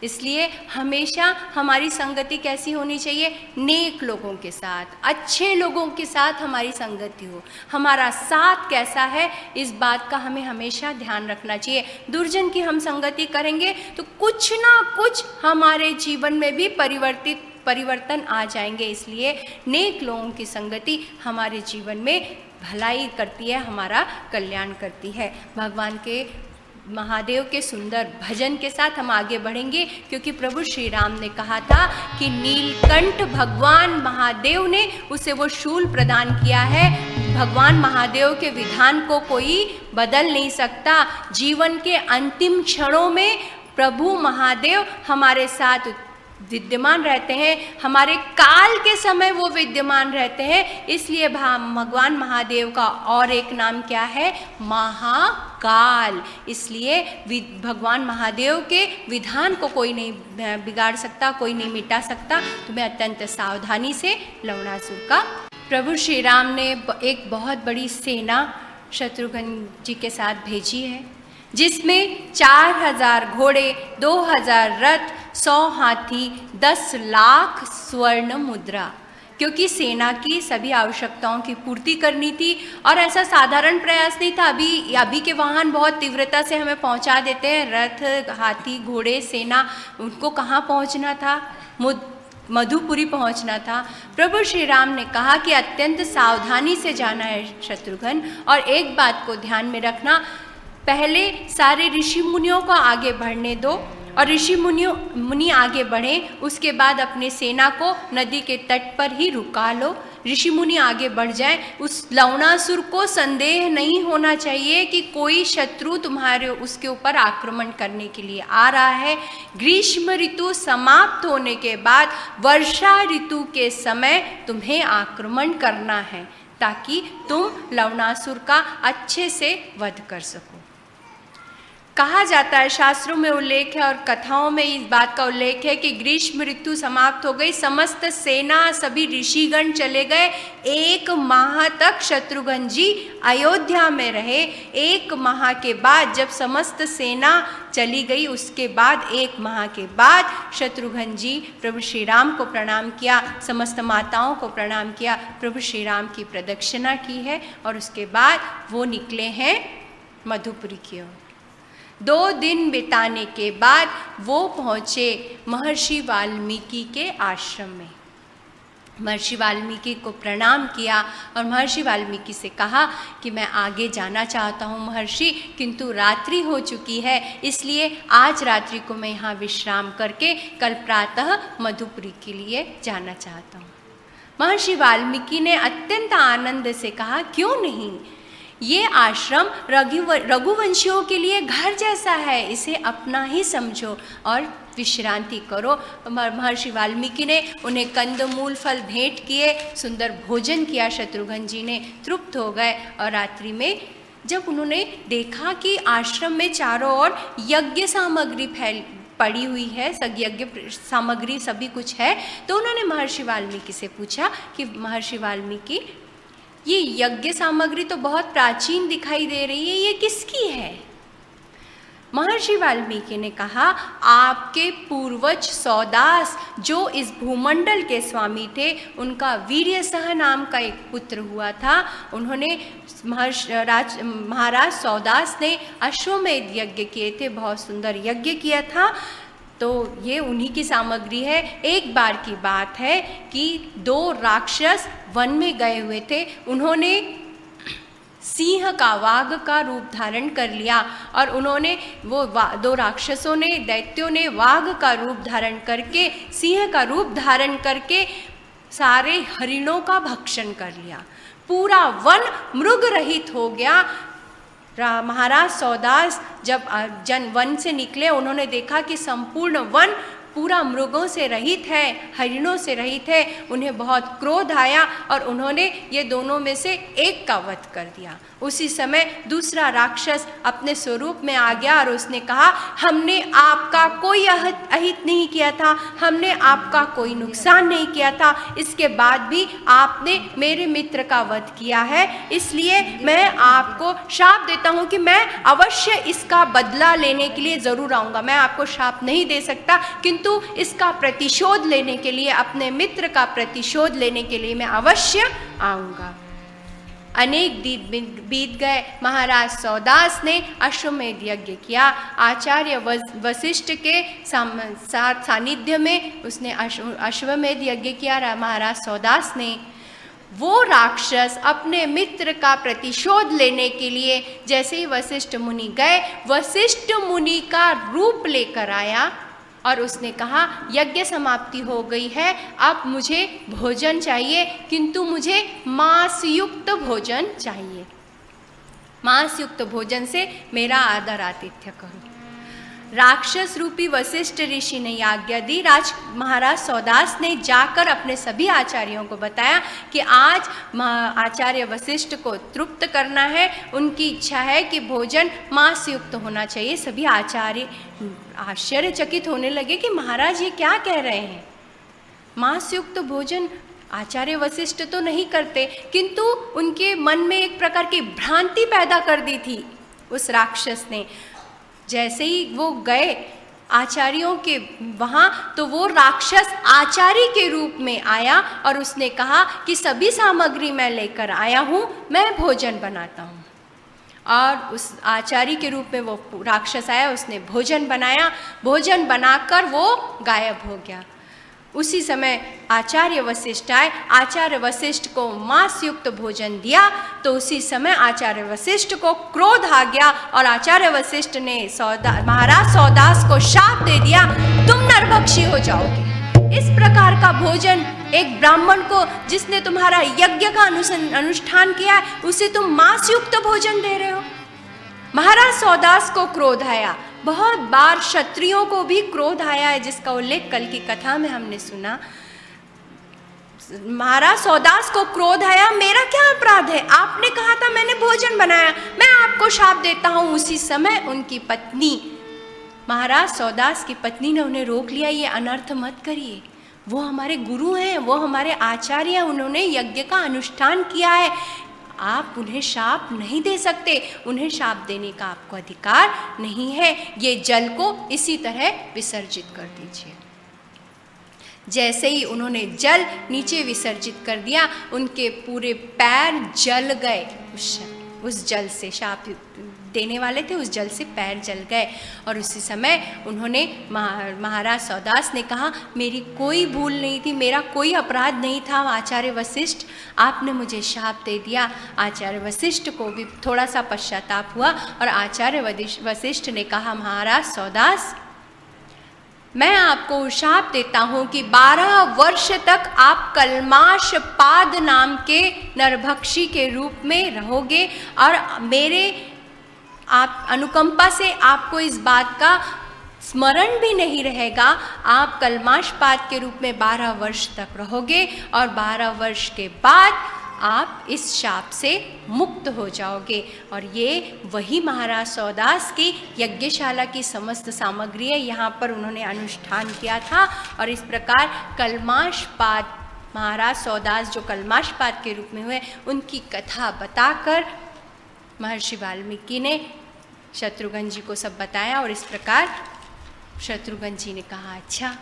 इसलिए हमेशा हमारी संगति कैसी होनी चाहिए? नेक लोगों के साथ, अच्छे लोगों के साथ हमारी संगति हो। हमारा साथ कैसा है, इस बात का हमें हमेशा ध्यान रखना चाहिए। दुर्जन की हम संगति करेंगे तो कुछ ना कुछ हमारे जीवन में भी परिवर्तन आ जाएंगे। इसलिए नेक लोगों की संगति हमारे जीवन में भलाई करती है, हमारा कल्याण करती है। भगवान के महादेव के सुंदर भजन के साथ हम आगे बढ़ेंगे, क्योंकि प्रभु श्री राम ने कहा था कि नीलकंठ भगवान महादेव ने उसे वो शूल प्रदान किया है। भगवान महादेव के विधान को कोई बदल नहीं सकता। जीवन के अंतिम क्षणों में प्रभु महादेव हमारे साथ विद्यमान रहते हैं, हमारे काल के समय वो विद्यमान रहते हैं। इसलिए भगवान महादेव का और एक नाम क्या है? महाकाल। इसलिए भगवान महादेव के विधान को कोई नहीं बिगाड़ सकता, कोई नहीं मिटा सकता। तुम्हें अत्यंत सावधानी से लवणासुर का। प्रभु श्री राम ने एक बहुत बड़ी सेना शत्रुघ्न जी के साथ भेजी है, जिसमें 4000 घोड़े, 2000 रथ, 100 हाथी, 10 लाख स्वर्ण मुद्रा, क्योंकि सेना की सभी आवश्यकताओं की पूर्ति करनी थी। और ऐसा साधारण प्रयास नहीं था। अभी के वाहन बहुत तीव्रता से हमें पहुंचा देते हैं, रथ, हाथी, घोड़े, सेना, उनको कहाँ पहुंचना था? मधुपुरी पहुंचना था। प्रभु श्री राम ने कहा कि अत्यंत सावधानी से जाना है शत्रुघ्न, और एक बात को ध्यान में रखना, पहले सारे ऋषि मुनियों को आगे बढ़ने दो, और ऋषि मुनि आगे बढ़ें, उसके बाद अपने सेना को नदी के तट पर ही रुका लो। ऋषि मुनि आगे बढ़ जाएं, उस लवणासुर को संदेह नहीं होना चाहिए कि कोई शत्रु तुम्हारे उसके ऊपर आक्रमण करने के लिए आ रहा है। ग्रीष्म ऋतु समाप्त होने के बाद वर्षा ऋतु के समय तुम्हें आक्रमण करना है, ताकि तुम लवणासुर का अच्छे से वध कर सको। कहा जाता है, शास्त्रों में उल्लेख है और कथाओं में इस बात का उल्लेख है कि ग्रीष्म ऋतु समाप्त हो गई, समस्त सेना, सभी ऋषिगण चले गए। 1 माह तक शत्रुघ्न जी अयोध्या में रहे। 1 माह के बाद जब समस्त सेना चली गई, उसके बाद 1 माह के बाद शत्रुघ्न जी प्रभु श्री राम को प्रणाम किया, समस्त माताओं को प्रणाम किया, प्रभु श्री राम की प्रदक्षिणा की है, और उसके बाद वो निकले हैं मधुपुरी की ओर। 2 दिन बिताने के बाद वो पहुँचे महर्षि वाल्मीकि के आश्रम में। महर्षि वाल्मीकि को प्रणाम किया और महर्षि वाल्मीकि से कहा कि मैं आगे जाना चाहता हूँ महर्षि, किंतु रात्रि हो चुकी है, इसलिए आज रात्रि को मैं यहाँ विश्राम करके कल प्रातः मधुपुरी के लिए जाना चाहता हूँ। महर्षि वाल्मीकि ने अत्यंत आनंद से कहा, क्यों नहीं, ये आश्रम रघुवंशियों के लिए घर जैसा है, इसे अपना ही समझो और विश्रांति करो। महर्षि वाल्मीकि ने उन्हें कंदमूल फल भेंट किए, सुंदर भोजन किया। शत्रुघ्न जी ने तृप्त हो गए, और रात्रि में जब उन्होंने देखा कि आश्रम में चारों ओर यज्ञ सामग्री पड़ी हुई है, यज्ञ सामग्री सभी कुछ है, तो उन्होंने महर्षि वाल्मीकि से पूछा कि महर्षि वाल्मीकि, ये यज्ञ सामग्री तो बहुत प्राचीन दिखाई दे रही है, ये किसकी है? महर्षि वाल्मीकि ने कहा, आपके पूर्वज सौदास जो इस भूमंडल के स्वामी थे, उनका वीर्यसह नाम का एक पुत्र हुआ था। उन्होंने महाराज सौदास ने अश्वमेध यज्ञ किए थे, बहुत सुंदर यज्ञ किया था, तो ये उन्हीं की सामग्री है। एक बार की बात है कि 2 राक्षस वन में गए हुए थे, उन्होंने सिंह का, वाघ का रूप धारण कर लिया, और उन्होंने 2 राक्षसों ने, दैत्यों ने वाघ का रूप धारण करके, सिंह का रूप धारण करके सारे हरिणों का भक्षण कर लिया। पूरा वन मृग रहित हो गया। महाराज सौदास जब वन से निकले, उन्होंने देखा कि संपूर्ण वन पूरा मृगों से रहित है, हरिणों से रहित है। उन्हें बहुत क्रोध आया और उन्होंने ये दोनों में से एक का वध कर दिया। उसी समय दूसरा राक्षस अपने स्वरूप में आ गया और उसने कहा, हमने आपका कोई अहित नहीं किया था, हमने आपका कोई नुकसान नहीं किया था, इसके बाद भी आपने मेरे मित्र का वध किया है, इसलिए मैं आपको श्राप देता हूँ कि मैं अवश्य इसका बदला लेने के लिए ज़रूर आऊँगा। मैं आपको श्राप नहीं दे सकता, किंतु इसका प्रतिशोध लेने के लिए, अपने मित्र का प्रतिशोध लेने के लिए मैं अवश्य आऊँगा। अनेक दिन बीत गए। महाराज सौदास ने अश्वमेध यज्ञ किया। आचार्य वशिष्ठ के सानिध्य में उसने अश्वमेध यज्ञ किया। महाराज सौदास ने, वो राक्षस अपने मित्र का प्रतिशोध लेने के लिए जैसे ही वशिष्ठ मुनि गए, वशिष्ठ मुनि का रूप लेकर आया और उसने कहा, यज्ञ समाप्ति हो गई है, अब मुझे भोजन चाहिए, किंतु मुझे मांसयुक्त भोजन चाहिए। मांसयुक्त भोजन से मेरा आदर आतिथ्य करो। राक्षस रूपी वशिष्ठ ऋषि ने आज्ञा दी। महाराज सौदास ने जाकर अपने सभी आचार्यों को बताया कि आज आचार्य वशिष्ठ को तृप्त करना है, उनकी इच्छा है कि भोजन मांस युक्त होना चाहिए। सभी आचार्य आश्चर्यचकित होने लगे कि महाराज ये क्या कह रहे हैं, मांस युक्त भोजन आचार्य वशिष्ठ तो नहीं करते। किंतु उनके मन में एक प्रकार की भ्रांति पैदा कर दी थी उस राक्षस ने। जैसे ही वो गए आचार्यों के वहाँ, तो वो राक्षस आचार्य के रूप में आया और उसने कहा कि सभी सामग्री मैं लेकर आया हूँ, मैं भोजन बनाता हूँ। और उस आचार्य के रूप में वो राक्षस आया, उसने भोजन बनाया, भोजन बनाकर वो गायब हो गया। उसी समय आचार्य वशिष्ठ आए, आचार्य वशिष्ठ को मांस युक्त भोजन दिया, तो उसी समय आचार्य वशिष्ठ को क्रोध आ गया और आचार्य वशिष्ठ ने महाराज सौदास को शाप दे दिया, तुम नरभक्षी हो जाओगे। इस प्रकार का भोजन एक ब्राह्मण को, जिसने तुम्हारा यज्ञ का अनुष्ठान किया है, उसे तुम मांस युक्त भोजन दे रहे हो। महाराज सौदास को क्रोध आया। बहुत बार क्षत्रियों को भी क्रोध आया है, जिसका उल्लेख कल की कथा में हमने सुना। महाराज सौदास को क्रोध आया, मेरा क्या अपराध है, आपने कहा था, मैंने भोजन बनाया, मैं आपको शाप देता हूँ। उसी समय उनकी पत्नी, महाराज सौदास की पत्नी ने उन्हें रोक लिया, ये अनर्थ मत करिए, वो हमारे गुरु हैं, वो हमारे आचार्य हैं, उन्होंने यज्ञ का अनुष्ठान किया है, आप उन्हें शाप नहीं दे सकते, उन्हें शाप देने का आपको अधिकार नहीं है, ये जल को इसी तरह विसर्जित कर दीजिए। जैसे ही उन्होंने जल नीचे विसर्जित कर दिया, उनके पूरे पैर जल गए। उस जल से, शाप देने वाले थे, उस जल से पैर जल गए। और उसी समय उन्होंने महाराज सौदास ने कहा, मेरी कोई भूल नहीं थी, मेरा कोई अपराध नहीं था आचार्य वशिष्ठ, आपने मुझे शाप दे दिया। आचार्य वशिष्ठ को भी थोड़ा सा पश्चाताप हुआ और आचार्य वशिष्ठ ने कहा, महाराज सौदास, मैं आपको शाप देता हूँ कि 12 वर्ष तक आप कलमाश पाद नाम के नरभक्षी के रूप में रहोगे, और मेरे आप अनुकंपा से आपको इस बात का स्मरण भी नहीं रहेगा। आप कलमाश पाद के रूप में 12 वर्ष तक रहोगे और 12 वर्ष के बाद आप इस शाप से मुक्त हो जाओगे। और ये वही महाराज सौदास की यज्ञशाला की समस्त सामग्री है, यहाँ पर उन्होंने अनुष्ठान किया था। और इस प्रकार कलमाश पाद, महाराज सौदास जो कलमाश पाद के रूप में हुए, उनकी कथा बताकर महर्षि वाल्मीकि ने शत्रुघ्न जी को सब बताया। और इस प्रकार शत्रुघ्न जी ने कहा, अच्छा।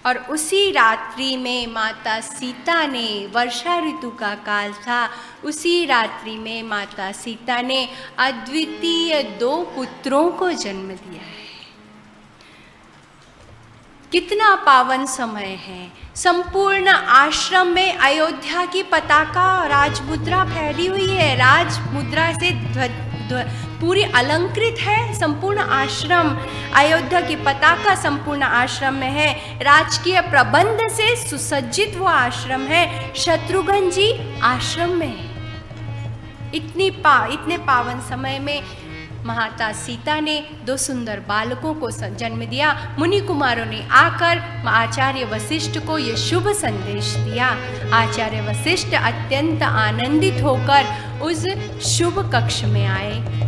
और उसी रात्रि में माता सीता ने, वर्षा ऋतु का काल था, उसी रात्रि में माता सीता ने अद्वितीय 2 पुत्रों को जन्म दिया है। कितना पावन समय है। संपूर्ण आश्रम में अयोध्या की पताका, राजमुद्रा फैली हुई है, राजमुद्रा से पूरी अलंकृत है संपूर्ण आश्रम। अयोध्या की पताका संपूर्ण आश्रम में है, राजकीय प्रबंध से सुसज्जित वो आश्रम है। शत्रुघ्न जी आश्रम में है। इतने पावन समय में माता सीता ने 2 सुंदर बालकों को जन्म दिया। मुनि कुमारों ने आकर आचार्य वशिष्ठ को ये शुभ संदेश दिया। आचार्य वशिष्ठ अत्यंत आनंदित होकर उस शुभ कक्ष में आए।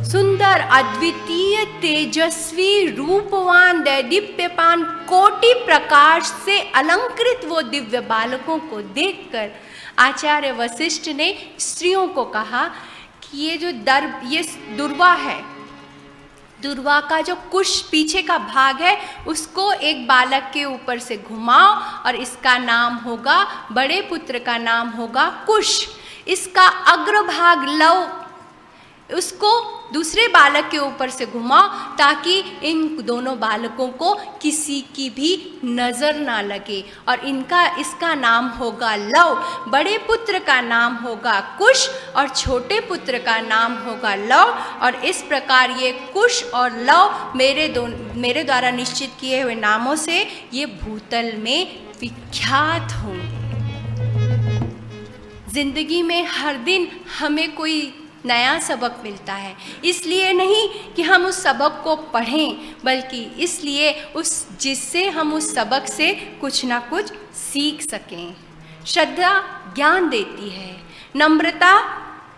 सुंदर, अद्वितीय, तेजस्वी, रूपवान, दैदीप्यमान, कोटि प्रकाश से अलंकृत वो दिव्य बालकों को देखकर आचार्य वशिष्ठ ने स्त्रियों को कहा कि ये दुर्वा है, दुर्वा का जो कुश पीछे का भाग है, उसको एक बालक के ऊपर से घुमाओ और इसका नाम होगा, बड़े पुत्र का नाम होगा कुश। इसका अग्रभाग लव, उसको दूसरे बालक के ऊपर से घुमाओ ताकि इन दोनों बालकों को किसी की भी नज़र ना लगे। और इसका नाम होगा लव। बड़े पुत्र का नाम होगा कुश और छोटे पुत्र का नाम होगा लव। और इस प्रकार ये कुश और लव मेरे द्वारा निश्चित किए हुए नामों से ये भूतल में विख्यात होंगे। जिंदगी में हर दिन हमें कोई नया सबक मिलता है। इसलिए नहीं कि हम उस सबक को पढ़ें, बल्कि इसलिए जिससे हम उस सबक से कुछ ना कुछ सीख सकें। श्रद्धा ज्ञान देती है, नम्रता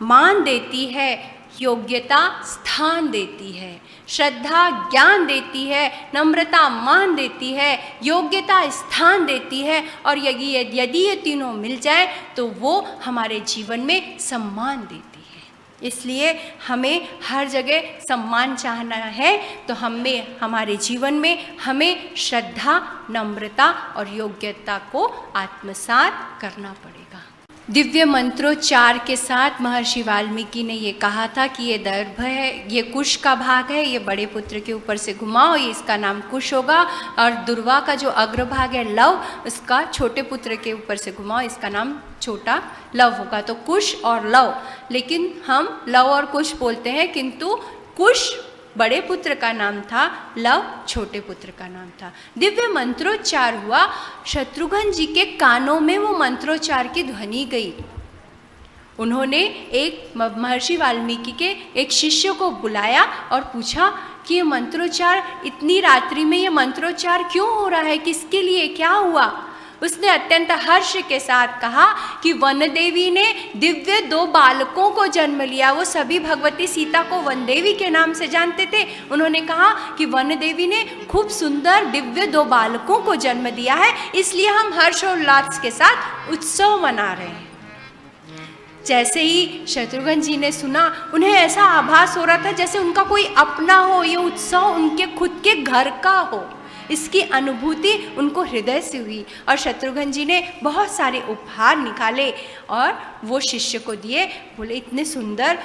मान देती है, योग्यता स्थान देती है। श्रद्धा ज्ञान देती है, नम्रता मान देती है, योग्यता स्थान देती है, और यदि ये तीनों मिल जाए तो वो हमारे जीवन में सम्मान देती है। इसलिए हमें हर जगह सम्मान चाहना है तो हमारे जीवन में हमें श्रद्धा, नम्रता और योग्यता को आत्मसात करना पड़ेगा। दिव्य मंत्रोच्चार के साथ महर्षि वाल्मीकि ने ये कहा था कि ये दर्भ है, ये कुश का भाग है, ये बड़े पुत्र के ऊपर से घुमाओ, ये इसका नाम कुश होगा, और दुर्वा का जो अग्रभाग है लव, उसका छोटे पुत्र के ऊपर से घुमाओ, इसका नाम छोटा लव होगा। तो कुश और लव, लेकिन हम लव और कुश बोलते हैं, किंतु कुश बड़े पुत्र का नाम था, लव छोटे पुत्र का नाम था। दिव्य मंत्रोच्चार हुआ, शत्रुघ्न जी के कानों में वो मंत्रोच्चार की ध्वनि गई। उन्होंने एक महर्षि वाल्मीकि के एक शिष्य को बुलाया और पूछा कि ये मंत्रोच्चार, इतनी रात्रि में ये मंत्रोच्चार क्यों हो रहा है, किसके लिए, क्या हुआ? उसने अत्यंत हर्ष के साथ कहा कि वन देवी ने दिव्य 2 बालकों को जन्म लिया। वो सभी भगवती सीता को वन देवी के नाम से जानते थे। उन्होंने कहा कि वन देवी ने खूब सुंदर दिव्य 2 बालकों को जन्म दिया है, इसलिए हम हर्ष और उल्लास के साथ उत्सव मना रहे हैं। जैसे ही शत्रुघ्न जी ने सुना, उन्हें ऐसा आभास हो रहा था जैसे उनका कोई अपना हो, ये उत्सव उनके खुद के घर का हो। इसकी अनुभूति उनको हृदय से हुई, और शत्रुघ्न जी ने बहुत सारे उपहार निकाले और वो शिष्य को दिए। बोले, इतने सुंदर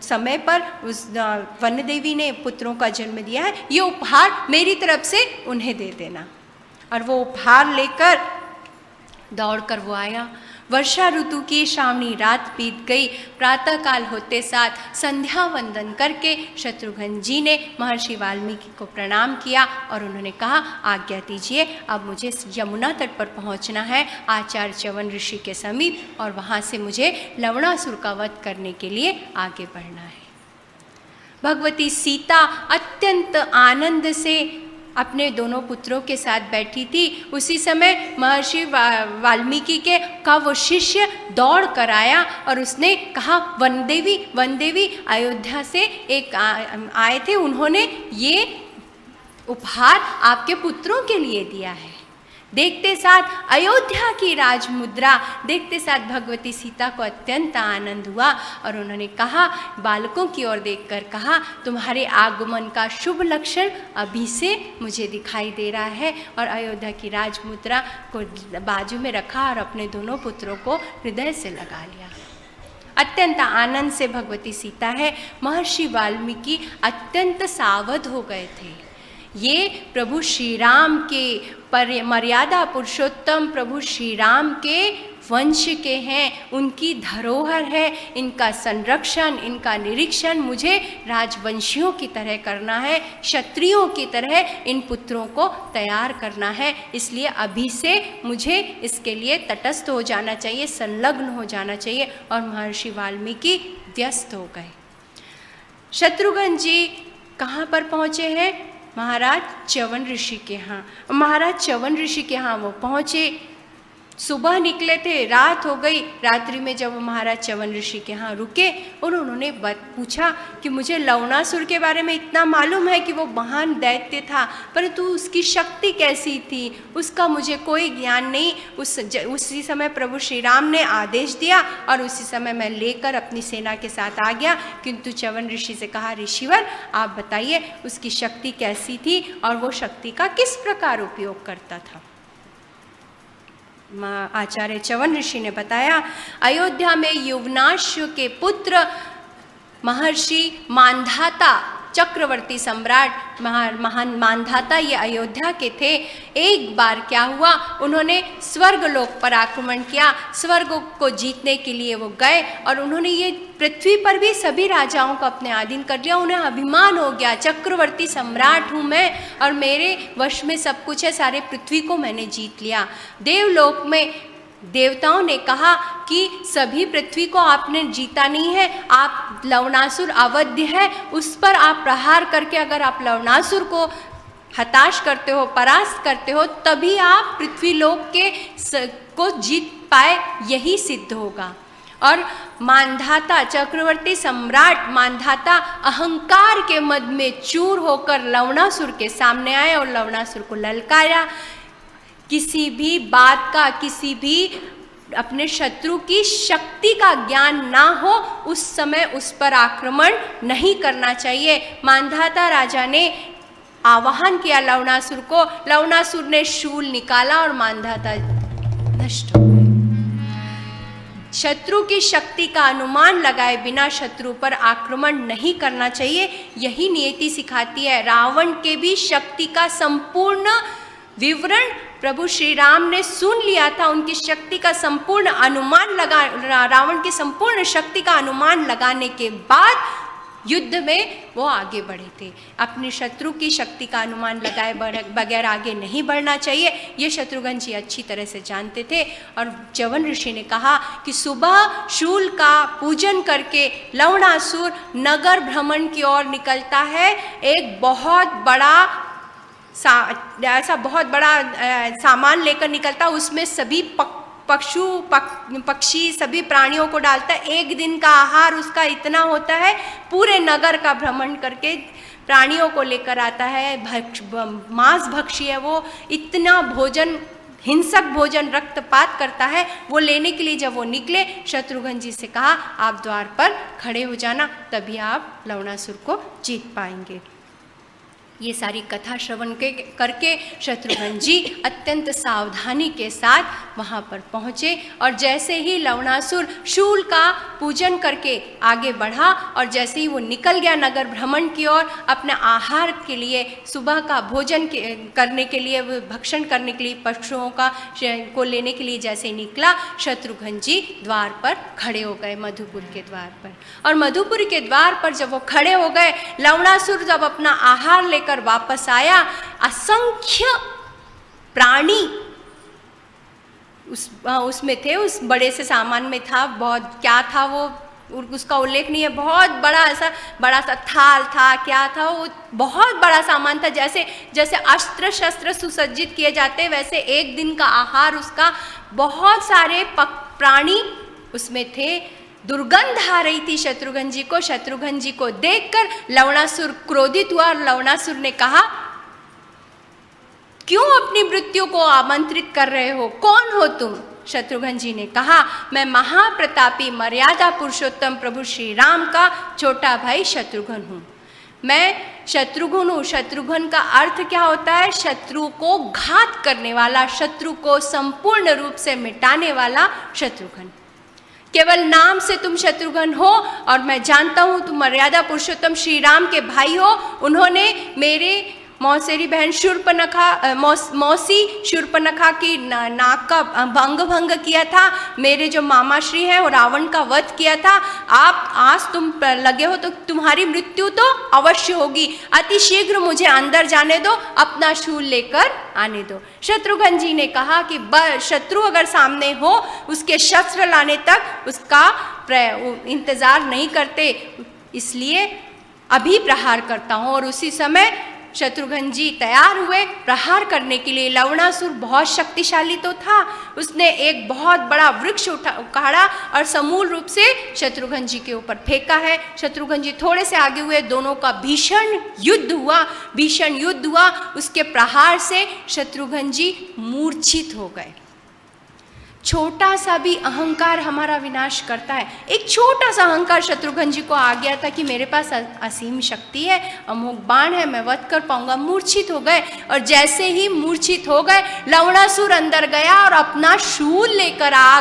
समय पर उस वन देवी ने पुत्रों का जन्म दिया है, ये उपहार मेरी तरफ से उन्हें दे देना। और वो उपहार लेकर दौड़कर वो आया। वर्षा ऋतु की श्रावणी रात बीत गई। प्रातःकाल होते साथ संध्या वंदन करके शत्रुघ्न जी ने महर्षि वाल्मीकि को प्रणाम किया और उन्होंने कहा, आज्ञा दीजिए, अब मुझे यमुना तट पर पहुंचना है, आचार्य च्यवन ऋषि के समीप, और वहां से मुझे लवणासुर का वध करने के लिए आगे बढ़ना है। भगवती सीता अत्यंत आनंद से अपने दोनों पुत्रों के साथ बैठी थी। उसी समय महर्षि वाल्मीकि का वो शिष्य दौड़ कर आया और उसने कहा, वन देवी अयोध्या से एक आए थे, उन्होंने ये उपहार आपके पुत्रों के लिए दिया है। देखते साथ अयोध्या की राजमुद्रा देखते साथ भगवती सीता को अत्यंत आनंद हुआ और उन्होंने कहा, बालकों की ओर देखकर कहा, तुम्हारे आगमन का शुभ लक्षण अभी से मुझे दिखाई दे रहा है। और अयोध्या की राजमुद्रा को बाजू में रखा और अपने दोनों पुत्रों को हृदय से लगा लिया। अत्यंत आनंद से भगवती सीता है। महर्षि वाल्मीकि अत्यंत सावध हो गए थे। ये प्रभु श्री राम के मर्यादा पुरुषोत्तम प्रभु श्री राम के वंश के हैं, उनकी धरोहर है। इनका संरक्षण, इनका निरीक्षण मुझे राजवंशियों की तरह करना है, क्षत्रियों की तरह इन पुत्रों को तैयार करना है। इसलिए अभी से मुझे इसके लिए तटस्थ हो जाना चाहिए, संलग्न हो जाना चाहिए। और महर्षि वाल्मीकि व्यस्त हो गए। शत्रुघ्न जी कहाँ पर पहुँचे हैं? महाराज च्यवन ऋषि के यहाँ। महाराज च्यवन ऋषि के यहाँ वो पहुँचे। सुबह निकले थे, रात हो गई। रात्रि में जब वो महाराज च्यवन ऋषि के यहाँ रुके और उन्होंने पूछा कि मुझे लवणासुर के बारे में इतना मालूम है कि वो महान दैत्य था, परंतु उसकी शक्ति कैसी थी उसका मुझे कोई ज्ञान नहीं। उसी समय प्रभु श्री राम ने आदेश दिया और उसी समय मैं लेकर अपनी सेना के साथ आ गया। किंतु च्यवन ऋषि से कहा, ऋषिवर आप बताइए उसकी शक्ति कैसी थी और वो शक्ति का किस प्रकार उपयोग करता था। आचार्य च्यवन ऋषि ने बताया, अयोध्या में युवनाश्व के पुत्र महर्षि मांधाता, चक्रवर्ती सम्राट महान मांधाता ये अयोध्या के थे। एक बार क्या हुआ, उन्होंने स्वर्ग लोक पर आक्रमण किया। स्वर्ग को जीतने के लिए वो गए और उन्होंने ये पृथ्वी पर भी सभी राजाओं को अपने अधीन कर लिया। उन्हें अभिमान हो गया, चक्रवर्ती सम्राट हूँ मैं और मेरे वश में सब कुछ है, सारे पृथ्वी को मैंने जीत लिया। देवलोक में देवताओं ने कहा कि सभी पृथ्वी को आपने जीता नहीं है, आप लवणासुर अवध्य है, उस पर आप प्रहार करके अगर आप लवणासुर को हताश करते हो, परास्त करते हो, तभी आप पृथ्वी लोक को जीत पाए, यही सिद्ध होगा। और मांधाता, चक्रवर्ती सम्राट मांधाता अहंकार के मद में चूर होकर लवणासुर के सामने आए और लवणासुर को ललकारा। किसी भी बात का, किसी भी अपने शत्रु की शक्ति का ज्ञान ना हो उस समय उस पर आक्रमण नहीं करना चाहिए। मांधाता राजा ने आवाहन किया लवणासुर को, लवणासुर ने शूल निकाला और मांधाता नष्ट हो गए। शत्रु की शक्ति का अनुमान लगाए बिना शत्रु पर आक्रमण नहीं करना चाहिए, यही नियति सिखाती है। रावण के भी शक्ति का संपूर्ण विवरण प्रभु श्री राम ने सुन लिया था, उनकी शक्ति का संपूर्ण अनुमान रावण की संपूर्ण शक्ति का अनुमान लगाने के बाद युद्ध में वो आगे बढ़े थे। अपने शत्रु की शक्ति का अनुमान लगाए बगैर आगे नहीं बढ़ना चाहिए, ये शत्रुघ्न जी अच्छी तरह से जानते थे। और च्यवन ऋषि ने कहा कि सुबह शूल का पूजन करके लवणासुर नगर भ्रमण की ओर निकलता है। एक बहुत बड़ा ऐसा बहुत बड़ा सामान लेकर निकलता, उसमें सभी पक्षी सभी प्राणियों को डालता है। एक दिन का आहार उसका इतना होता है, पूरे नगर का भ्रमण करके प्राणियों को लेकर आता है। मांस भक्षी है वो, इतना भोजन, हिंसक भोजन, रक्तपात करता है। वो लेने के लिए जब वो निकले, शत्रुघ्न जी से कहा आप द्वार पर खड़े हो जाना, तभी आप लवणासुर को जीत पाएंगे। ये सारी कथा श्रवण करके शत्रुघ्न जी अत्यंत सावधानी के साथ वहाँ पर पहुँचे। और जैसे ही लवणासुर शूल का पूजन करके आगे बढ़ा और जैसे ही वो निकल गया नगर भ्रमण की ओर, अपने आहार के लिए, सुबह का भोजन करने के लिए, भक्षण करने के लिए, पशुओं को लेने के लिए जैसे ही निकला, शत्रुघ्न जी द्वार पर खड़े हो गए, मधुपुर के द्वार पर। और मधुपुर के द्वार पर जब वो खड़े हो गए, लवणासुर जब अपना आहार लेकर वापस आया, असंख्य प्राणी उसमें थे, उस बड़े से सामान में था। बहुत क्या था वो, उसका उल्लेख नहीं है। बहुत बड़ा ऐसा बड़ा सा थाल था, क्या था वो, बहुत बड़ा सामान था। जैसे जैसे अस्त्र शस्त्र सुसज्जित किए जाते, वैसे एक दिन का आहार उसका। बहुत सारे प्राणी उसमें थे। दुर्गंध आ रही थी शत्रुघ्न जी को। शत्रुघ्न जी को देखकर लवणासुर क्रोधित हुआ और लवणासुर ने कहा क्यों अपनी मृत्यु को आमंत्रित कर रहे हो, कौन हो तुम? शत्रुघ्न जी ने कहा मैं महाप्रतापी मर्यादा पुरुषोत्तम प्रभु श्री राम का छोटा भाई शत्रुघ्न हूँ। मैं शत्रुघ्न हूँ। शत्रुघ्न का अर्थ क्या होता है? शत्रु को घात करने वाला, शत्रु को संपूर्ण रूप से मिटाने वाला शत्रुघ्न। केवल नाम से तुम शत्रुघ्न हो और मैं जानता हूँ तुम मर्यादा पुरुषोत्तम श्री राम के भाई हो। उन्होंने मेरे मौसेरी बहन मौसी शूर्पणखा की नाक का भंग किया था। मेरे जो मामा श्री हैं वो रावण का वध किया था। आप आज तुम लगे हो तो तुम्हारी मृत्यु तो अवश्य होगी। अति शीघ्र मुझे अंदर जाने दो, अपना शूल लेकर आने दो। शत्रुघ्न जी ने कहा कि शत्रु अगर सामने हो उसके शस्त्र लाने तक उसका इंतजार नहीं करते, इसलिए अभी प्रहार करता हूँ। और उसी समय शत्रुघ्न जी तैयार हुए प्रहार करने के लिए। लवणासुर बहुत शक्तिशाली तो था, उसने एक बहुत बड़ा वृक्ष उखाड़ा और समूल रूप से शत्रुघ्न जी के ऊपर फेंका है। शत्रुघ्न जी थोड़े से आगे हुए, दोनों का भीषण युद्ध हुआ। उसके प्रहार से शत्रुघ्न जी मूर्छित हो गए। छोटा सा भी अहंकार हमारा विनाश करता है। एक छोटा सा अहंकार शत्रुघ्न जी को आ गया था कि मेरे पास असीम शक्ति है, अमोघ बाण है, मैं वध कर पाऊंगा। मूर्छित हो गए और जैसे ही मूर्छित हो गए, लवणासुर अंदर गया और अपना शूल लेकर आ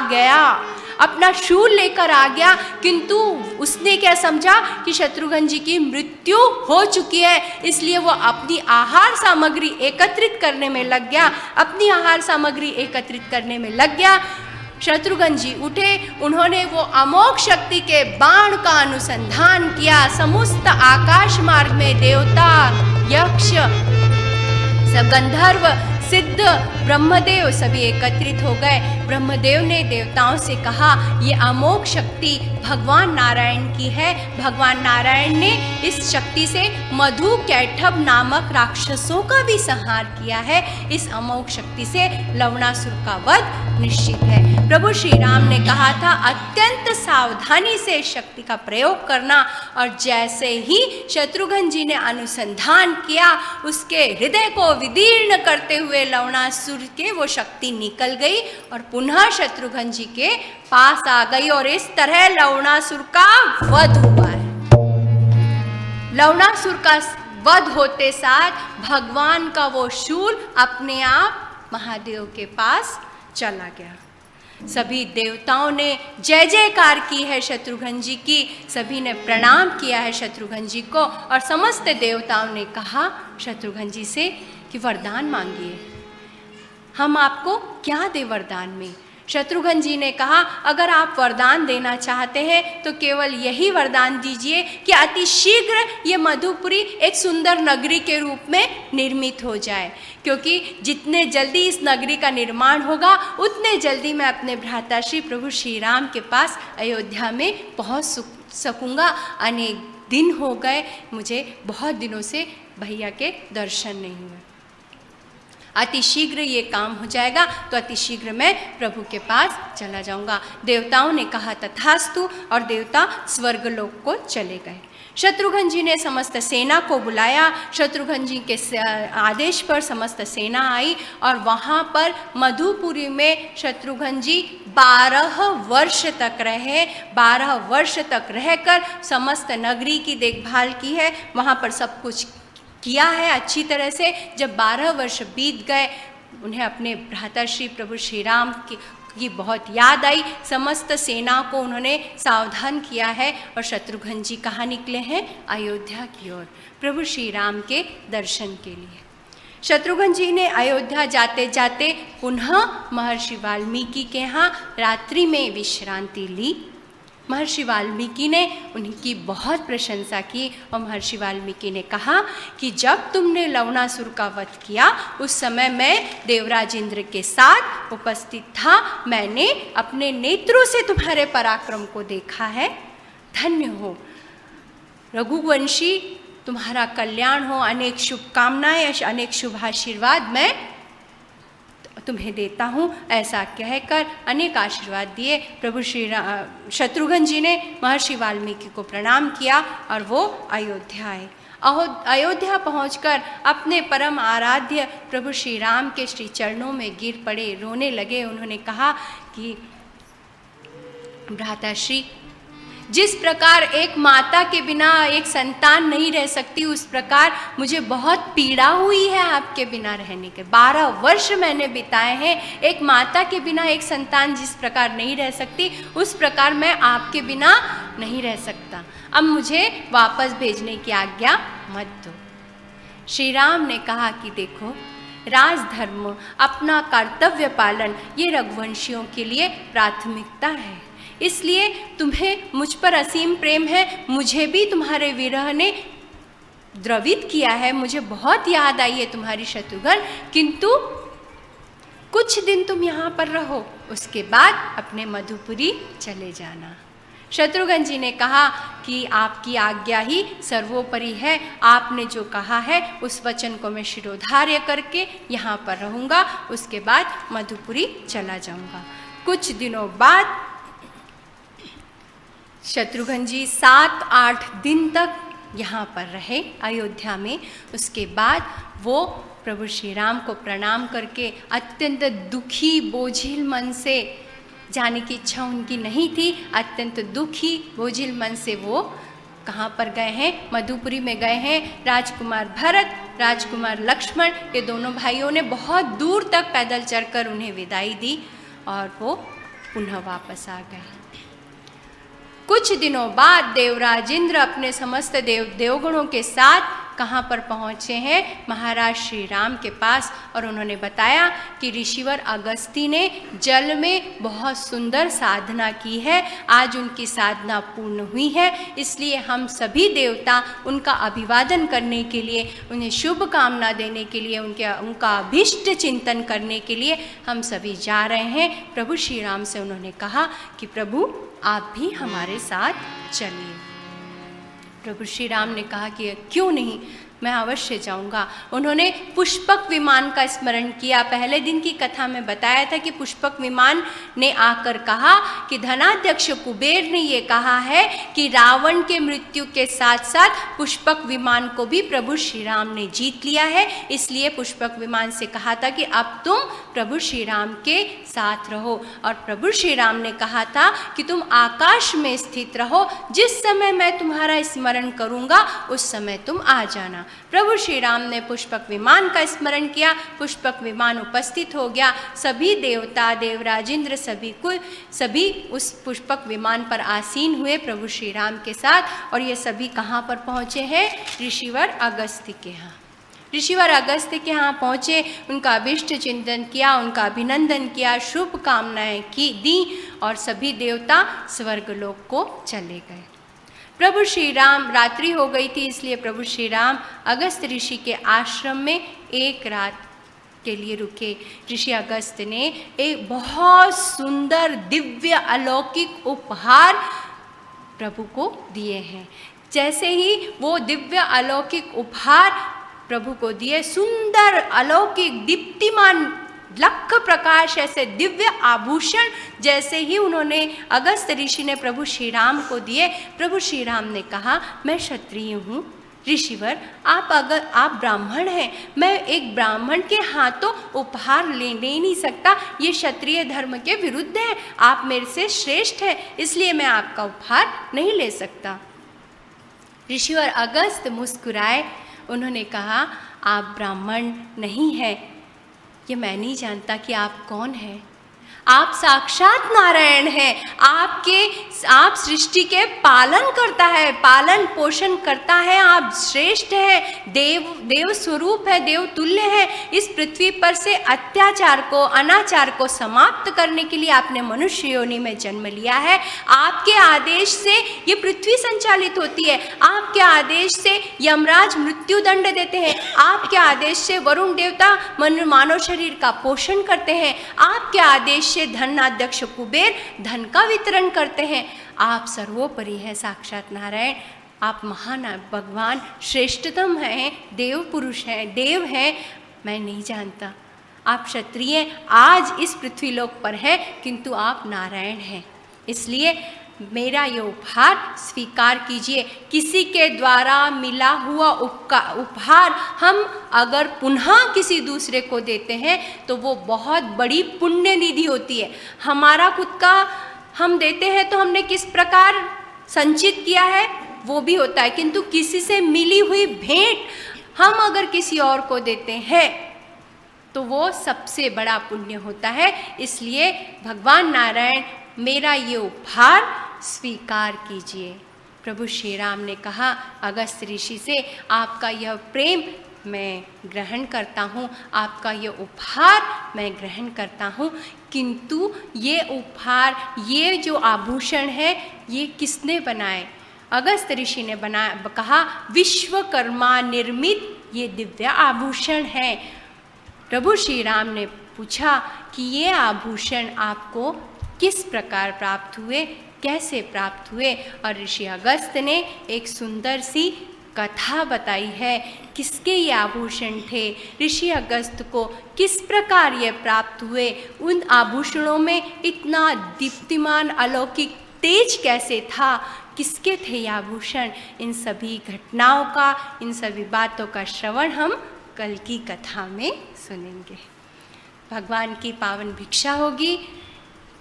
गया। किंतु उसने क्या समझा कि शत्रुघ्न जी की मृत्यु हो चुकी है, इसलिए वो अपनी आहार सामग्री एकत्रित करने में लग गया। शत्रुघ्न जी उठे, उन्होंने वो अमोघ शक्ति के बाण का अनुसंधान किया। समस्त आकाश मार्ग में देवता, यक्ष, गंधर्व, सिद्ध, ब्रह्मदेव सभी एकत्रित हो गए। ब्रह्मदेव ने देवताओं से कहा, ये अमोघ शक्ति भगवान नारायण की है। भगवान नारायण ने इस शक्ति से मधु कैटभ नामक राक्षसों का भी संहार किया है। इस अमोघ शक्ति से लवणासुर का वध निश्चित है। प्रभु श्री राम ने कहा था, अत्यंत सावधानी से इस शक्ति का प्रयोग करना। और जैसे ही शत्रुघ्न जी ने अनुसंधान किया, उसके हृदय को विदीर्ण करते हुए लवणासुर के वो शक्ति निकल गई और पुनः शत्रुघ्न जी के पास आ गई और इस तरह लवणासुर का वध हुआ है। लवणासुर का वध होते साथ भगवान का वो शूल अपने आप महादेव के पास चला गया। सभी देवताओं ने जय जयकार की है शत्रुघ्न जी की, सभी ने प्रणाम किया है शत्रुघ्न जी को। और समस्त देवताओं ने कहा शत्रुघ्न जी से कि वरदान मांगिए, हम आपको क्या दे वरदान में। शत्रुघ्न जी ने कहा, अगर आप वरदान देना चाहते हैं तो केवल यही वरदान दीजिए कि अति शीघ्र ये मधुपुरी एक सुंदर नगरी के रूप में निर्मित हो जाए, क्योंकि जितने जल्दी इस नगरी का निर्माण होगा उतने जल्दी मैं अपने भ्राता श्री प्रभु श्री राम के पास अयोध्या में पहुंच सकूंगा। अनेक दिन हो गए, मुझे बहुत दिनों से भैया के दर्शन नहीं हुए। अति शीघ्र ये काम हो जाएगा तो अति शीघ्र मैं प्रभु के पास चला जाऊंगा। देवताओं ने कहा तथास्तु और देवता स्वर्गलोक को चले गए। शत्रुघ्न जी ने समस्त सेना को बुलाया। शत्रुघ्न जी के आदेश पर समस्त सेना आई और वहाँ पर मधुपुरी में शत्रुघ्न जी 12 वर्ष तक रहे। 12 वर्ष तक रहकर समस्त नगरी की देखभाल की है, वहाँ पर सब कुछ किया है अच्छी तरह से। जब 12 वर्ष बीत गए, उन्हें अपने भ्राता श्री प्रभु श्री राम की बहुत याद आई। समस्त सेना को उन्होंने सावधान किया है और शत्रुघ्न जी कहाँ निकले हैं? अयोध्या की ओर, प्रभु श्री राम के दर्शन के लिए। शत्रुघ्न जी ने अयोध्या जाते जाते पुनः महर्षि वाल्मीकि के यहाँ रात्रि में विश्रांति ली। महर्षि वाल्मीकि ने उनकी बहुत प्रशंसा की और महर्षि वाल्मीकि ने कहा कि जब तुमने लवणासुर का वध किया उस समय मैं देवराज इंद्र के साथ उपस्थित था। मैंने अपने नेत्रों से तुम्हारे पराक्रम को देखा है। धन्य हो रघुवंशी, तुम्हारा कल्याण हो। अनेक शुभकामनाएं, अनेक शुभ आशीर्वाद मैं तुम्हें देता हूँ। ऐसा कहकर अनेक आशीर्वाद दिए। प्रभु श्री शत्रुघ्न जी ने महर्षि वाल्मीकि को प्रणाम किया और वो अयोध्या आए। अयोध्या पहुंचकर अपने परम आराध्य प्रभु श्री राम के श्री चरणों में गिर पड़े, रोने लगे। उन्होंने कहा कि भ्राताश्री, जिस प्रकार एक माता के बिना एक संतान नहीं रह सकती, उस प्रकार मुझे बहुत पीड़ा हुई है आपके बिना रहने के। 12 वर्ष मैंने बिताए हैं। एक माता के बिना एक संतान जिस प्रकार नहीं रह सकती, उस प्रकार मैं आपके बिना नहीं रह सकता। अब मुझे वापस भेजने की आज्ञा मत दो। श्री राम ने कहा कि देखो, राजधर्म, अपना कर्तव्य पालन, ये रघुवंशियों के लिए प्राथमिकता है। इसलिए तुम्हें मुझ पर असीम प्रेम है। मुझे भी तुम्हारे विरह ने द्रवित किया है। मुझे बहुत याद आई है तुम्हारी शत्रुघ्न, किंतु कुछ दिन तुम यहाँ पर रहो, उसके बाद अपने मधुपुरी चले जाना। शत्रुघ्न जी ने कहा कि आपकी आज्ञा ही सर्वोपरि है। आपने जो कहा है उस वचन को मैं शिरोधार्य करके यहाँ पर रहूँगा, उसके बाद मधुपुरी चला जाऊँगा। कुछ दिनों बाद शत्रुघ्न जी 7-8 दिन तक यहाँ पर रहे अयोध्या में। उसके बाद वो प्रभु श्री राम को प्रणाम करके अत्यंत दुखी बोझिल मन से, जाने की इच्छा उनकी नहीं थी, अत्यंत दुखी बोझिल मन से वो कहाँ पर गए हैं? मधुपुरी में गए हैं। राजकुमार भरत, राजकुमार लक्ष्मण, ये दोनों भाइयों ने बहुत दूर तक पैदल चलकर उन्हें विदाई दी और वो पुनः वापस आ गए। कुछ दिनों बाद देवराज इंद्र अपने समस्त देवगणों के साथ कहाँ पर पहुँचे हैं? महाराज श्री राम के पास। और उन्होंने बताया कि ऋषिवर अगस्ती ने जल में बहुत सुंदर साधना की है, आज उनकी साधना पूर्ण हुई है, इसलिए हम सभी देवता उनका अभिवादन करने के लिए, उन्हें शुभ कामना देने के लिए, उनका अभिष्ट चिंतन करने के लिए हम सभी जा रहे हैं। प्रभु श्री राम से उन्होंने कहा कि प्रभु आप भी हमारे साथ चलिए। प्रभु श्री राम ने कहा कि क्यों नहीं, मैं अवश्य जाऊंगा। उन्होंने पुष्पक विमान का स्मरण किया। पहले दिन की कथा में बताया था कि पुष्पक विमान ने आकर कहा कि धनाध्यक्ष कुबेर ने ये कहा है कि रावण के मृत्यु के साथ साथ पुष्पक विमान को भी प्रभु श्री राम ने जीत लिया है, इसलिए पुष्पक विमान से कहा था कि अब तुम प्रभु श्री राम के साथ रहो। और प्रभु श्री राम ने कहा था कि तुम आकाश में स्थित रहो, जिस समय मैं तुम्हारा स्मरण करूंगा उस समय तुम आ जाना। प्रभु श्री राम ने पुष्पक विमान का स्मरण किया, पुष्पक विमान उपस्थित हो गया। सभी देवता, देवराजेंद्र, सभी उस पुष्पक विमान पर आसीन हुए प्रभु श्री राम के साथ। और ये सभी कहाँ पर पहुँचे हैं? ऋषिवर अगस्त्य के यहाँ। ऋषिवर अगस्त्य के यहाँ पहुँचे, उनका अभिष्ट चिंतन किया, उनका अभिनंदन किया, शुभ कामनाएं दी और सभी देवता स्वर्गलोक को चले गए। प्रभु श्री राम, रात्रि हो गई थी, इसलिए प्रभु श्री राम अगस्त्य ऋषि के आश्रम में एक रात के लिए रुके। ऋषि अगस्त्य ने एक बहुत सुंदर दिव्य अलौकिक उपहार प्रभु को दिए हैं। जैसे ही वो दिव्य अलौकिक उपहार प्रभु को दिए, सुंदर अलौकिक दीप्तिमान लख प्रकाश ऐसे दिव्य आभूषण जैसे ही उन्होंने अगस्त्य ऋषि ने प्रभु श्री राम को दिए, प्रभु श्री राम ने कहा मैं क्षत्रिय हूँ ऋषिवर, आप ब्राह्मण हैं, मैं एक ब्राह्मण के हाथों उपहार ले नहीं सकता, ये क्षत्रिय धर्म के विरुद्ध है, आप मेरे से श्रेष्ठ हैं, इसलिए मैं आपका उपहार नहीं ले सकता। ऋषिवर अगस्त्य मुस्कुराए, उन्होंने कहा आप ब्राह्मण नहीं हैं, ये मैं नहीं जानता कि आप कौन हैं, आप साक्षात नारायण हैं, आप सृष्टि के पालन करता है, पालन पोषण करता है, आप श्रेष्ठ हैं, देव स्वरूप है, देव तुल्य है। इस पृथ्वी पर से अत्याचार को, अनाचार को समाप्त करने के लिए आपने मनुष्य योनि में जन्म लिया है। आपके आदेश से ये पृथ्वी संचालित होती है, आपके आदेश से यमराज मृत्यु दंड देते हैं, आपके आदेश से वरुण देवता मानव शरीर का पोषण करते हैं, आपके आदेश से धनाध्यक्ष कुबेर धन का वितरण करते हैं। आप सर्वोपरि हैं साक्षात नारायण, आप महान भगवान श्रेष्ठतम हैं, देव पुरुष हैं, देव हैं, मैं नहीं जानता। आप क्षत्रिय आज इस पृथ्वीलोक पर हैं, किंतु आप नारायण हैं, इसलिए मेरा ये उपहार स्वीकार कीजिए। किसी के द्वारा मिला हुआ उपहार हम अगर पुनः किसी दूसरे को देते हैं तो वो बहुत बड़ी पुण्य निधि होती है। हमारा खुद का हम देते हैं तो हमने किस प्रकार संचित किया है वो भी होता है, किंतु किसी से मिली हुई भेंट हम अगर किसी और को देते हैं तो वो सबसे बड़ा पुण्य होता है। इसलिए भगवान नारायण मेरा ये उपहार स्वीकार कीजिए। प्रभु श्री राम ने कहा अगस्त्य ऋषि से, आपका यह प्रेम मैं ग्रहण करता हूँ, आपका ये उपहार मैं ग्रहण करता हूँ, किंतु ये उपहार, ये जो आभूषण है, ये किसने बनाए? अगस्त्य ऋषि ने कहा विश्वकर्मा निर्मित ये दिव्य आभूषण है। प्रभु श्री राम ने पूछा कि ये आभूषण आपको किस प्रकार प्राप्त हुए, कैसे प्राप्त हुए? और ऋषि अगस्त्य ने एक सुंदर सी कथा बताई है, किसके ये आभूषण थे, ऋषि अगस्त्य को किस प्रकार ये प्राप्त हुए, उन आभूषणों में इतना दीप्तिमान अलौकिक तेज कैसे था, किसके थे ये आभूषण। इन सभी घटनाओं का, इन सभी बातों का श्रवण हम कल की कथा में सुनेंगे। भगवान की पावन भिक्षा होगी।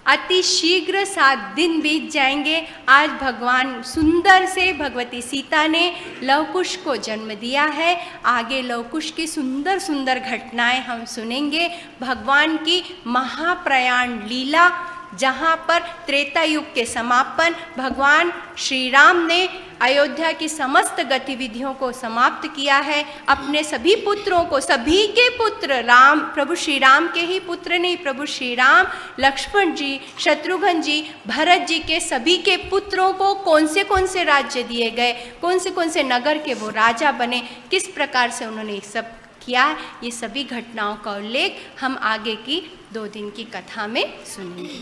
अति शीघ्र 7 दिन बीत जाएंगे। आज भगवान सुंदर से भगवती सीता ने लवकुश को जन्म दिया है। आगे लवकुश की सुंदर सुंदर घटनाएं हम सुनेंगे। भगवान की महाप्रयाण लीला जहाँ पर त्रेता युग के समापन भगवान श्री राम ने अयोध्या की समस्त गतिविधियों को समाप्त किया है। अपने सभी पुत्रों को, सभी के पुत्र राम, प्रभु श्री राम के ही पुत्र नहीं, प्रभु श्री राम, लक्ष्मण जी, शत्रुघ्न जी, भरत जी के सभी के पुत्रों को कौन से राज्य दिए गए, कौन से नगर के वो राजा बने, किस प्रकार से उन्होंने सब किया, ये सभी घटनाओं का उल्लेख हम आगे की 2 दिन की कथा में सुनेंगे।